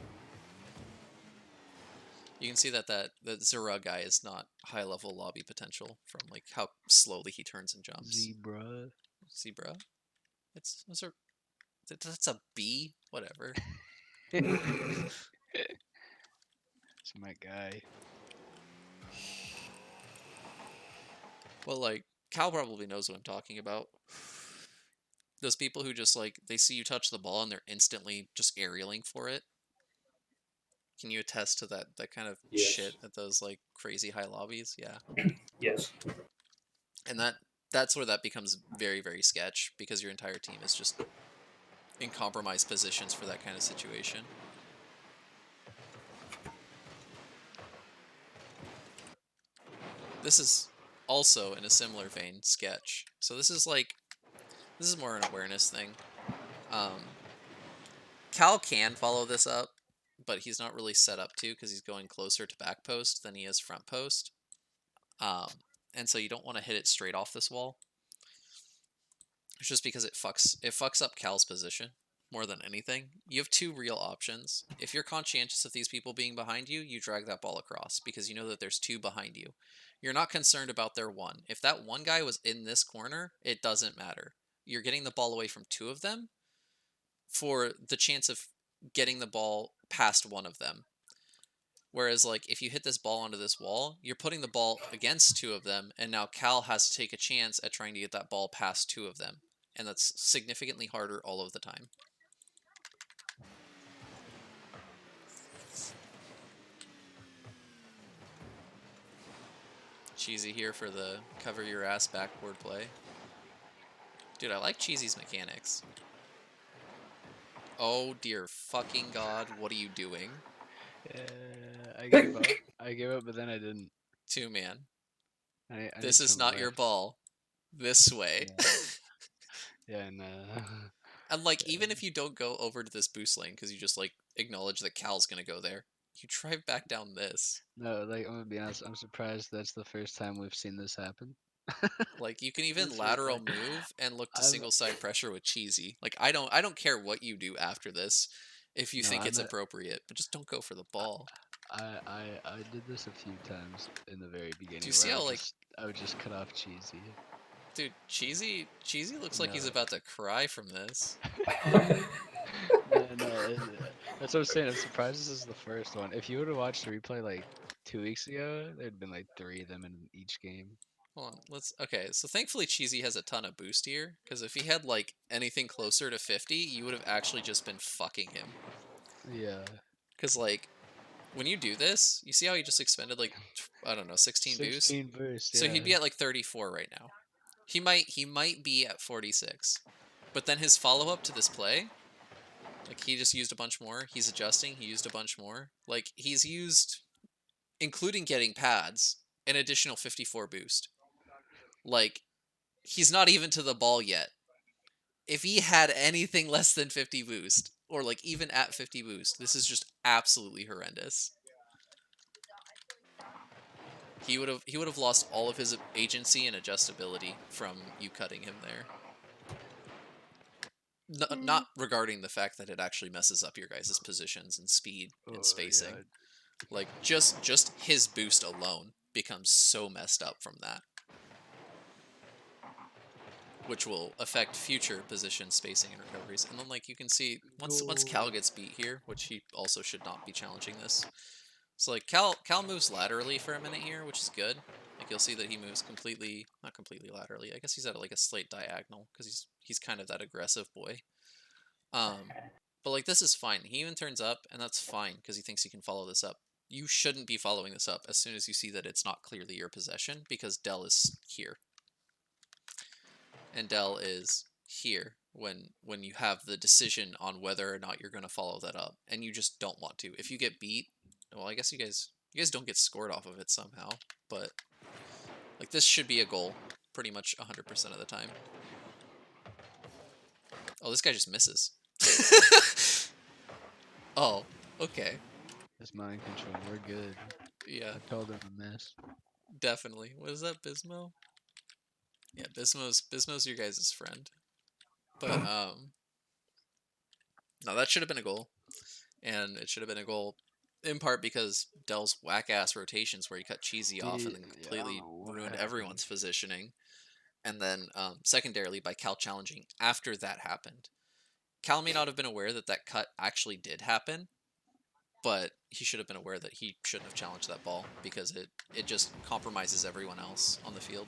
You can see that that Zura guy is not high level lobby potential from like how slowly he turns and jumps. Zebra. Zebra? That's a B? Whatever. It's my guy. Well, like, Cal probably knows what I'm talking about. Those people who just, like, they see you touch the ball and they're instantly just aerialing for it. Can you attest to that kind of Yes. shit at those, like, crazy high lobbies? Yeah. Yes. And that's where that becomes very, very sketch, because your entire team is just in compromised positions for that kind of situation. This is also, in a similar vein, sketch. So this is more an awareness thing. Cal can follow this up, but he's not really set up to, because he's going closer to back post than he is front post. And so you don't want to hit it straight off this wall. It's just because it fucks up Cal's position more than anything. You have two real options. If you're conscientious of these people being behind you, you drag that ball across, because you know that there's two behind you. You're not concerned about their one. If that one guy was in this corner, it doesn't matter. You're getting the ball away from two of them for the chance of getting the ball past one of them. Whereas, like, if you hit this ball onto this wall, you're putting the ball against two of them, and now Cal has to take a chance at trying to get that ball past two of them. And that's significantly harder all of the time. Cheesy here for the cover your ass backboard play. Dude, I like Cheesy's mechanics. Oh dear fucking god, what are you doing? I gave up. I gave up, but then I didn't. Two man. I This need is some not your lift. ball. This way. Yeah, and And like, even if you don't go over to this boost lane because you just like acknowledge that Cal's gonna go there, you drive back down this. no, like I'm gonna be honest, I'm surprised that's the first time we've seen this happen. Like, you can even This lateral replay. move and look to I'm- single side pressure with Cheesy. Like, I don't care what you do after this if you No, think I'm it's a- appropriate, but just don't go for the ball. I did this a few times in the very beginning. Do you see where how, like, I would just cut off Cheesy. dude, Cheesy looks like he's No. about to cry from this. No, that's what I'm saying. I'm surprised this is the first one. If you would have watched the replay like 2 weeks ago, there'd been like 3 of them in each game. Hold on, okay, so thankfully Cheesy has a ton of boost here, because if he had, like, anything closer to 50, you would have actually just been fucking him. Yeah. Because, like, when you do this, you see how he just expended, like, I don't know, 16 boost? 16 boost, yeah. So he'd be at, like, 34 right now. He might be at 46. But then his follow-up to this play, like, he just used a bunch more. He's adjusting, he used a bunch more. Like, he's used, including getting pads, an additional 54 boost. Like, he's not even to the ball yet. If he had anything less than 50 boost, or like even at 50 boost, this is just absolutely horrendous. He would have lost all of his agency and adjustability from you cutting him there. Not regarding the fact that it actually messes up your guys' positions and speed and spacing. Yeah. Like, just his boost alone becomes so messed up from that, which will affect future position spacing and recoveries. And then, like, you can see once Cal gets beat here, which he also should not be challenging this. So like Cal moves laterally for a minute here, which is good. Like, you'll see that he moves not completely laterally. I guess he's at like a slight diagonal because he's kind of that aggressive boy. But like, this is fine. He even turns up, and that's fine because he thinks he can follow this up. You shouldn't be following this up as soon as you see that it's not clearly your possession, because Dell is here. And Dell is here when you have the decision on whether or not you're going to follow that up, and you just don't want to. If you get beat, well, I guess you guys don't get scored off of it somehow, but like, this should be a goal pretty much 100% of the time. Oh, this guy just misses. Oh, okay. It's mind control. We're good. Yeah, I told him to miss. definitely. What is that, Bismo? Yeah, Bismo's your guys' friend. But no, that should have been a goal. And it should have been a goal in part because Dell's whack-ass rotations where he cut Cheesy off and then Yeah, I don't completely know what ruined happened. everyone's positioning. And then secondarily by Cal challenging after that happened. Cal may not have been aware that that cut actually did happen, but he should have been aware that he shouldn't have challenged that ball because it just compromises everyone else on the field.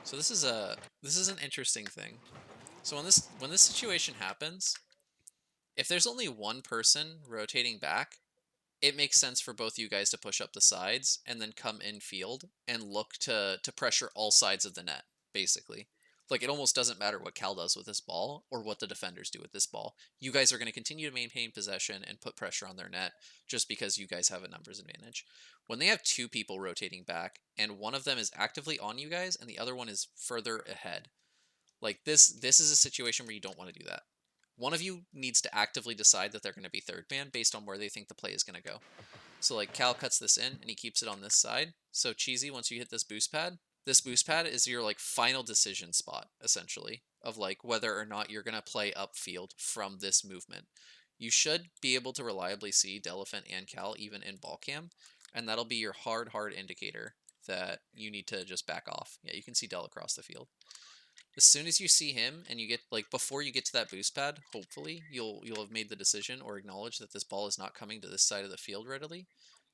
So this is an interesting thing. So when this situation happens, if there's only one person rotating back, it makes sense for both you guys to push up the sides and then come in field and look to pressure all sides of the net, basically. Like, it almost doesn't matter what Cal does with this ball or what the defenders do with this ball. You guys are going to continue to maintain possession and put pressure on their net just because you guys have a numbers advantage. When they have two people rotating back and one of them is actively on you guys and the other one is further ahead, like this is a situation where you don't want to do that. One of you needs to actively decide that they're going to be third man based on where they think the play is going to go. So like Cal cuts this in and he keeps it on this side. So Cheesy, once you hit this boost pad is your like final decision spot essentially of like whether or not you're going to play upfield from this movement. You should be able to reliably see Delephant and Cal even in ball cam, and that'll be your hard indicator that you need to just back off. Yeah, you can see Del across the field. As soon as you see him and you get like before you get to that boost pad, hopefully you'll have made the decision or acknowledge that this ball is not coming to this side of the field readily.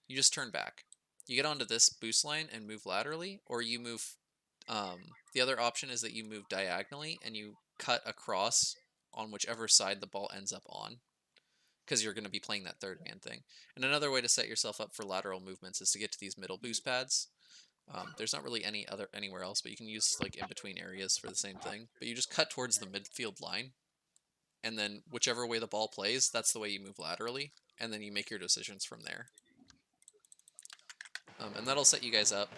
You just turn back. You get onto this boost line and move laterally, or you move. The other option is that you move diagonally and you cut across on whichever side the ball ends up on, because you're going to be playing that third man thing. And another way to set yourself up for lateral movements is to get to these middle boost pads. There's not really anywhere else, but you can use like in between areas for the same thing. But you just cut towards the midfield line, and then whichever way the ball plays, that's the way you move laterally, and then you make your decisions from there. And that'll set you guys up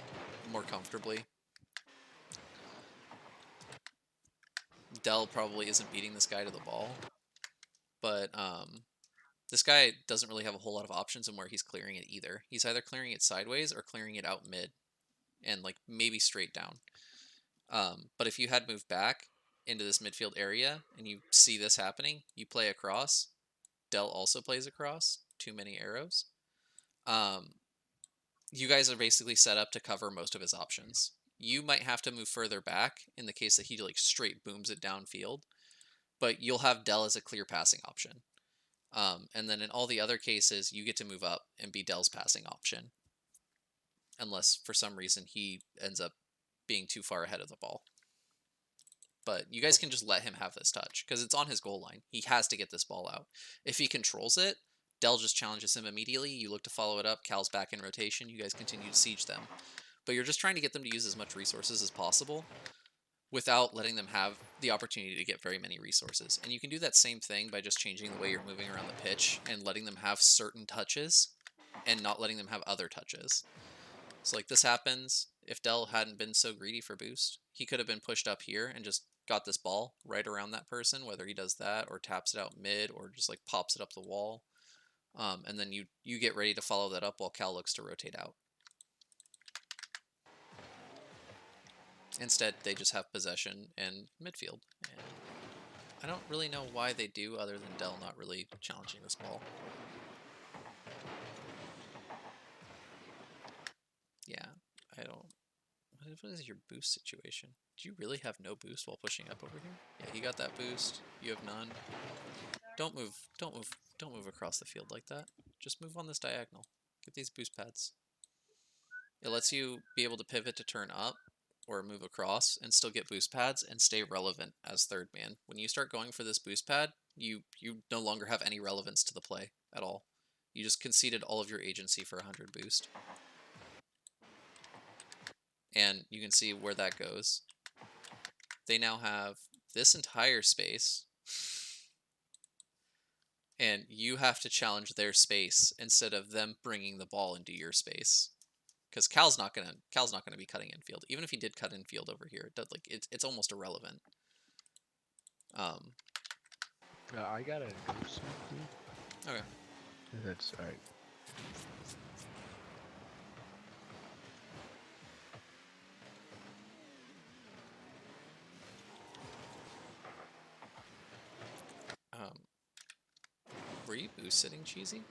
more comfortably. Dell probably isn't beating this guy to the ball, but this guy doesn't really have a whole lot of options in where he's clearing it either. He's either clearing it sideways or clearing it out mid, and like maybe straight down. But if you had moved back into this midfield area and you see this happening, you play across. Dell also plays across. Too many arrows. You guys are basically set up to cover most of his options. You might have to move further back in the case that he like straight booms it downfield, but you'll have Dell as a clear passing option. And then in all the other cases, you get to move up and be Dell's passing option, unless for some reason he ends up being too far ahead of the ball. But you guys can just let him have this touch because it's on his goal line. He has to get this ball out. If he controls it, Dell just challenges him immediately. You look to follow it up. Cal's back in rotation. You guys continue to siege them. But you're just trying to get them to use as much resources as possible without letting them have the opportunity to get very many resources. And you can do that same thing by just changing the way you're moving around the pitch and letting them have certain touches and not letting them have other touches. So like this happens, if Dell hadn't been so greedy for boost, he could have been pushed up here and just got this ball right around that person, whether he does that or taps it out mid or just like pops it up the wall. And then you get ready to follow that up while Cal looks to rotate out. Instead, they just have possession and midfield. And I don't really know why they do other than Dell not really challenging this ball. Yeah, I don't... What is your boost situation? Do you really have no boost while pushing up over here? Yeah, he got that boost. You have none. Don't move across the field like that. Just move on this diagonal. Get these boost pads. It lets you be able to pivot to turn up or move across and still get boost pads and stay relevant as third man. When you start going for this boost pad, you no longer have any relevance to the play at all. You just conceded all of your agency for 100 boost. And you can see where that goes. They now have this entire space, and you have to challenge their space instead of them bringing the ball into your space. Because Cal's not gonna be cutting infield. Even if he did cut infield over here, it's almost irrelevant. I got a boost. Okay. That's all right. Were you boost sitting, Cheesy?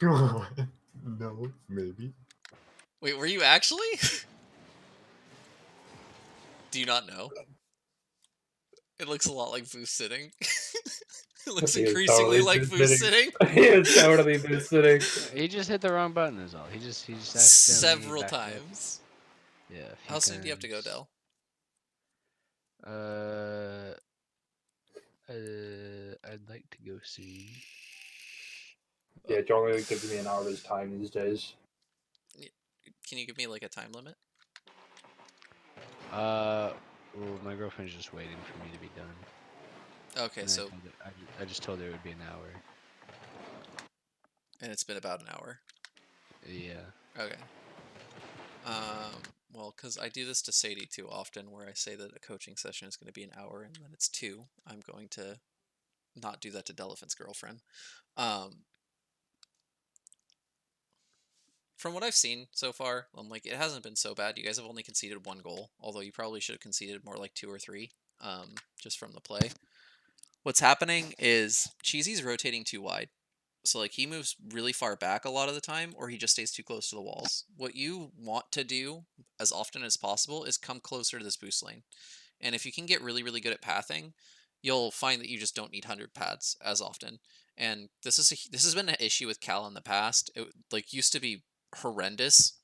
No, maybe. Wait, were you actually? Do you not know? It looks a lot like boost sitting. It looks He is increasingly totally like boost boost sitting. sitting. He is totally boost sitting. He just hit the wrong button. Is all. He just accidentally Several backed up. times. Yeah. A few How soon do you have to go, times. Del? I'd like to go soon. Yeah, generally gives me an hour of his time these days. Can you give me like a time limit? Well, my girlfriend's just waiting for me to be done. Okay, And so I just told her it would be an hour. and it's been about an hour. Yeah. Okay. Well, because I do this to Sadie too often, where I say that a coaching session is going to be an hour and then it's 2. I'm going to not do that to Delephant's girlfriend. From what I've seen so far, I'm like, it hasn't been so bad. You guys have only conceded 1 goal, although you probably should have conceded more like 2 or 3, just from the play. What's happening is Cheesy's rotating too wide. So like he moves really far back a lot of the time, or he just stays too close to the walls. What you want to do as often as possible is come closer to this boost lane. And if you can get really, really good at pathing, you'll find that you just don't need 100 pads as often. And this has been an issue with Cal in the past. It like used to be horrendous,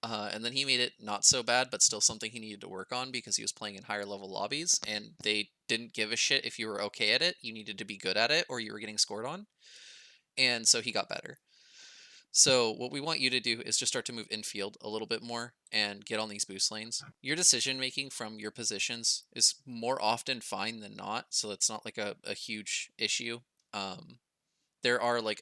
and then he made it not so bad, but still something he needed to work on because he was playing in higher level lobbies, and they didn't give a shit if you were okay at it. You needed to be good at it, or you were getting scored on. And so he got better. So what we want you to do is just start to move infield a little bit more and get on these boost lanes. Your decision making from your positions is more often fine than not, so it's not like a huge issue. There are like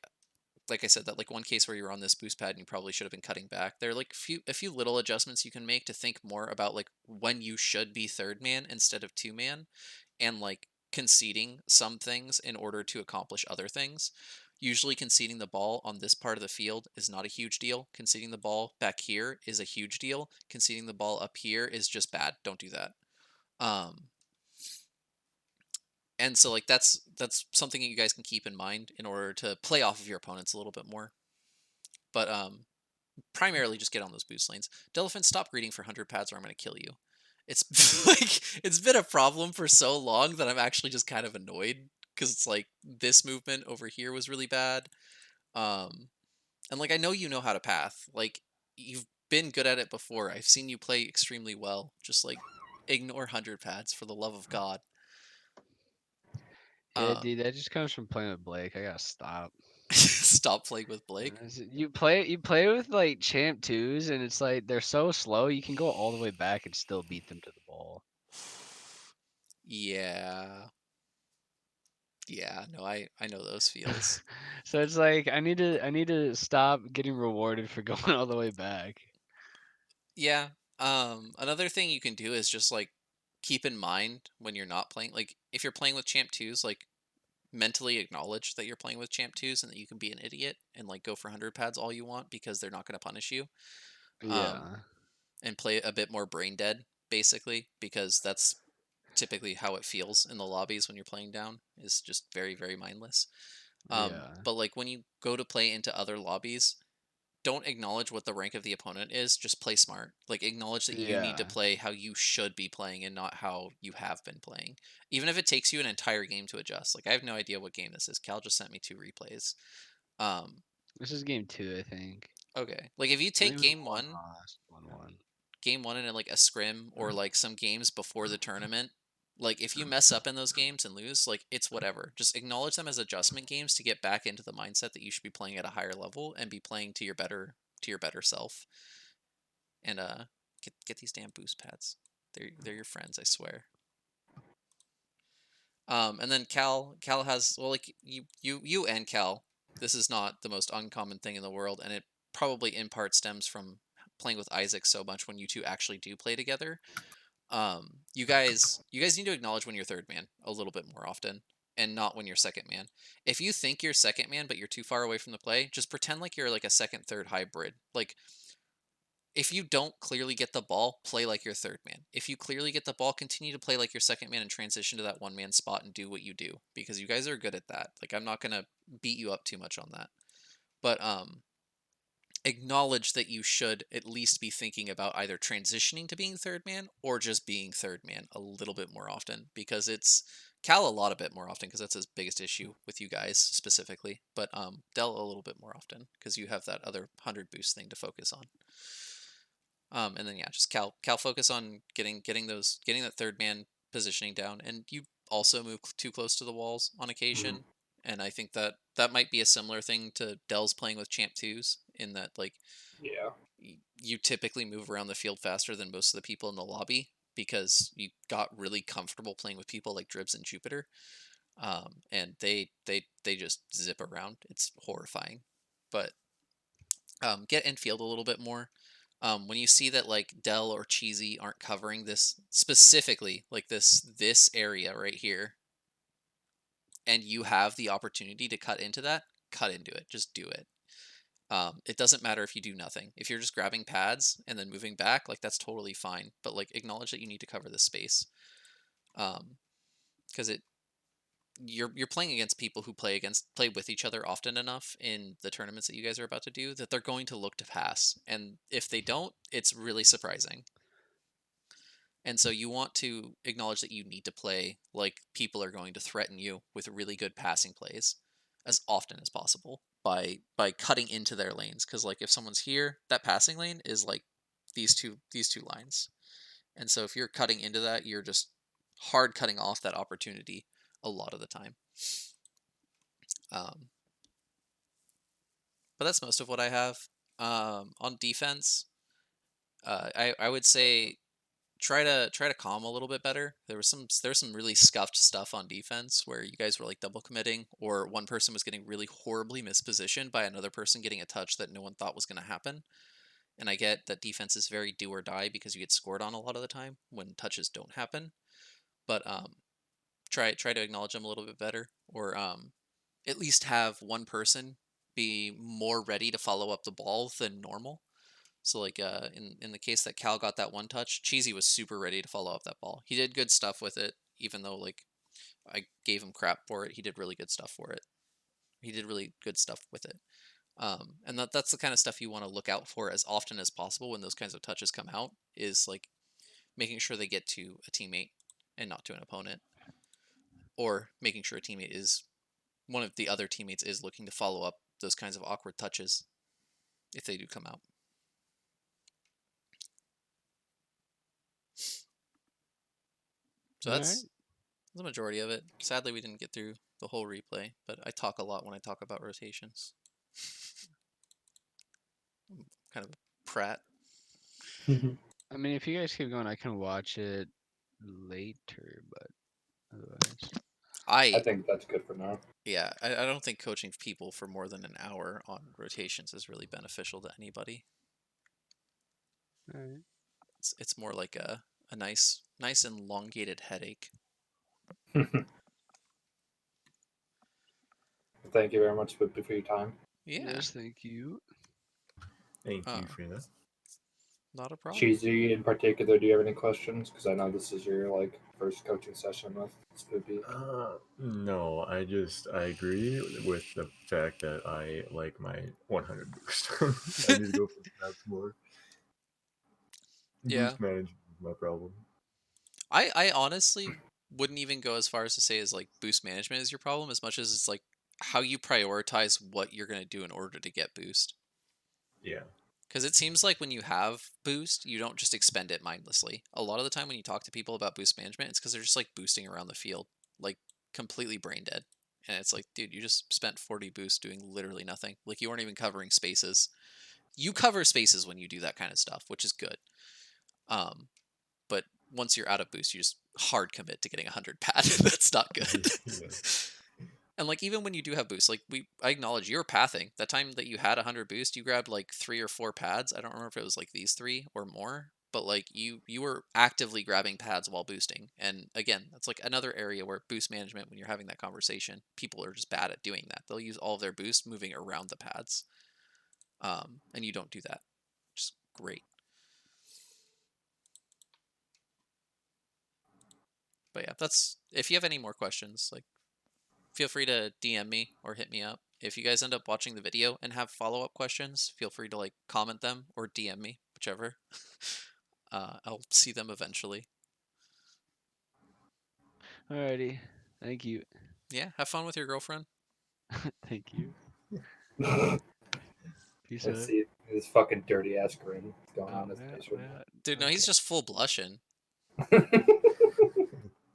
I said, that like one case where you're on this boost pad and you probably should have been cutting back. There are like a few little adjustments you can make to think more about like when you should be 3rd man instead of 2 man, and like conceding some things in order to accomplish other things. Usually conceding the ball on this part of the field is not a huge deal. Conceding the ball back here is a huge deal. Conceding the ball up here is just bad. Don't do that. And so like that's something that you guys can keep in mind in order to play off of your opponents a little bit more. But primarily just get on those boost lanes. Delephant, stop greeting for 100 pads or I'm going to kill you. It's like it's been a problem for so long that I'm actually just kind of annoyed because it's like this movement over here was really bad. And like I know you know how to path. Like you've been good at it before. I've seen you play extremely well. Just like ignore 100 pads for the love of God. Yeah, dude, that just comes from playing with Blake. I gotta stop. Stop playing with Blake. You play with like champ twos, and it's like they're so slow. You can go all the way back and still beat them to the ball. Yeah. Yeah, no, I know those feels. So it's like I need to stop getting rewarded for going all the way back. Yeah. Another thing you can do is just like keep in mind when you're not playing, like if you're playing with champ twos, like mentally acknowledge that you're playing with champ twos and that you can be an idiot and like go for 100 pads all you want because they're not going to punish you. Yeah. And play a bit more brain dead basically because that's typically how it feels in the lobbies when you're playing down, is just very, very mindless. Yeah. But like when you go to play into other lobbies, don't acknowledge what the rank of the opponent is. Just play smart. Like acknowledge that you need to Yeah. play how you should be playing and not how you have been playing. Even if it takes you an entire game to adjust. Like I have no idea what game this is. Cal just sent me 2 replays. This is game 2, I think. Okay. Like if you I take think we game won 1, last 1-1. game 1 in like a scrim or like some games before the tournament, like if you mess up in those games and lose, like it's whatever. Just acknowledge them as adjustment games to get back into the mindset that you should be playing at a higher level and be playing to your better self. And get these damn boost pads. They're your friends, I swear. And then Cal has, well, like you and Cal, this is not the most uncommon thing in the world, and it probably in part stems from playing with Isaac so much when you two actually do play together. you guys need to acknowledge when you're third man a little bit more often, and not when you're second man. If you think you're second man but you're too far away from the play, just pretend like you're like a second third hybrid. Like, if you don't clearly get the ball, play like your third man. If you clearly get the ball, continue to play like your second man and transition to that one man spot and do what you do, because you guys are good at that. Like, I'm not gonna beat you up too much on that, but acknowledge that you should at least be thinking about either transitioning to being third man or just being third man a little bit more often, because it's Cal a lot a bit more often because that's his biggest issue with you guys specifically, but Dell a little bit more often because you have that other 100 boost thing to focus on. And then yeah, just Cal focus on getting that third man positioning down, and you also move too close to the walls on occasion. And I think that might be a similar thing to Dell's playing with Champ 2s, in that like Yeah. you typically move around the field faster than most of the people in the lobby because you got really comfortable playing with people like Dribs and Jupiter. And they just zip around. It's horrifying. But get infield a little bit more. When you see that like Dell or Cheesy aren't covering this specifically, like this area right here, and you have the opportunity to cut into that, cut into it. Just do it. It doesn't matter if you do nothing. If you're just grabbing pads and then moving back, like that's totally fine. But like acknowledge that you need to cover this space, because you're playing against people who play with each other often enough in the tournaments that you guys are about to do that they're going to look to pass, and if they don't, it's really surprising. And so you want to acknowledge that you need to play like people are going to threaten you with really good passing plays as often as possible by cutting into their lanes, because like if someone's here, that passing lane is like these two lines. And so if you're cutting into that, you're just hard cutting off that opportunity a lot of the time. But that's most of what I have. On defense, I would say try to calm a little bit better. There was some really scuffed stuff on defense where you guys were like double committing, or one person was getting really horribly mispositioned by another person getting a touch that no one thought was going to happen. And I get that defense is very do or die because you get scored on a lot of the time when touches don't happen. But try to acknowledge them a little bit better, or at least have one person be more ready to follow up the ball than normal. So like in the case that Cal got that one touch, Cheesy was super ready to follow up that ball. He did good stuff with it, even though like I gave him crap for it. He did really good stuff for it. He did really good stuff with it. And that's the kind of stuff you want to look out for as often as possible when those kinds of touches come out, is like making sure they get to a teammate and not to an opponent, or making sure a teammate is one of the other teammates is looking to follow up those kinds of awkward touches if they do come out. So that's the majority of it. Sadly, we didn't get through the whole replay, but I talk a lot when I talk about rotations. I'm kind of a prat. I mean, if you guys keep going, I can watch it later, but otherwise. I think that's good for now. Yeah, I don't think coaching people for more than an hour on rotations is really beneficial to anybody. All right. It's more like a nice elongated headache. Thank you very much for your time. Yeah. Yes, thank you. Thank you for that. Not a problem. Cheesy, in particular, do you have any questions? Because I know this is your like first coaching session with Spoopy. No, I agree with the fact that I like my 100 boost. I need to go for stats more. Yeah. Boost management is my problem. I honestly wouldn't even go as far as to say as like boost management is your problem, as much as it's like how you prioritize what you're going to do in order to get boost. Yeah. Because it seems like when you have boost, you don't just expend it mindlessly. A lot of the time when you talk to people about boost management, it's because they're just like boosting around the field, like completely brain dead. And it's like, dude, you just spent 40 boosts doing literally nothing. Like you weren't even covering spaces. You cover spaces when you do that kind of stuff, which is good. But once you're out of boost, you just hard commit to getting 100 pad. That's not good. Yeah. And like even when you do have boosts, like I acknowledge you're pathing. That time that you had 100 boost, you grabbed like 3 or 4 pads. I don't remember if it was like these 3 or more, but like you were actively grabbing pads while boosting. And again, that's like another area where boost management, when you're having that conversation, people are just bad at doing that. They'll use all of their boost moving around the pads. And you don't do that. Which is great. But yeah, that's, if you have any more questions, like feel free to DM me or hit me up. If you guys end up watching the video and have follow-up questions, feel free to like comment them or DM me, whichever. I'll see them eventually. Alrighty. Thank you. Yeah, have fun with your girlfriend. Thank you. Peace Let's out. see this fucking dirty ass grin going Oh, on his face right now. Dude, no, he's okay. just full blushing.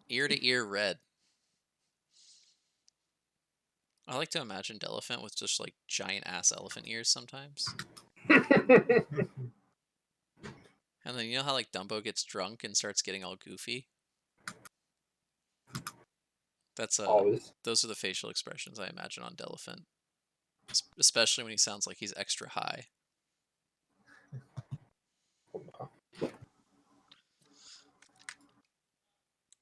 Ear to ear red. I like to imagine Delephant with just like giant ass elephant ears sometimes. And then you know how like Dumbo gets drunk and starts getting all goofy? That's Always. those are the facial expressions I imagine on Delephant. Especially when he sounds like he's extra high.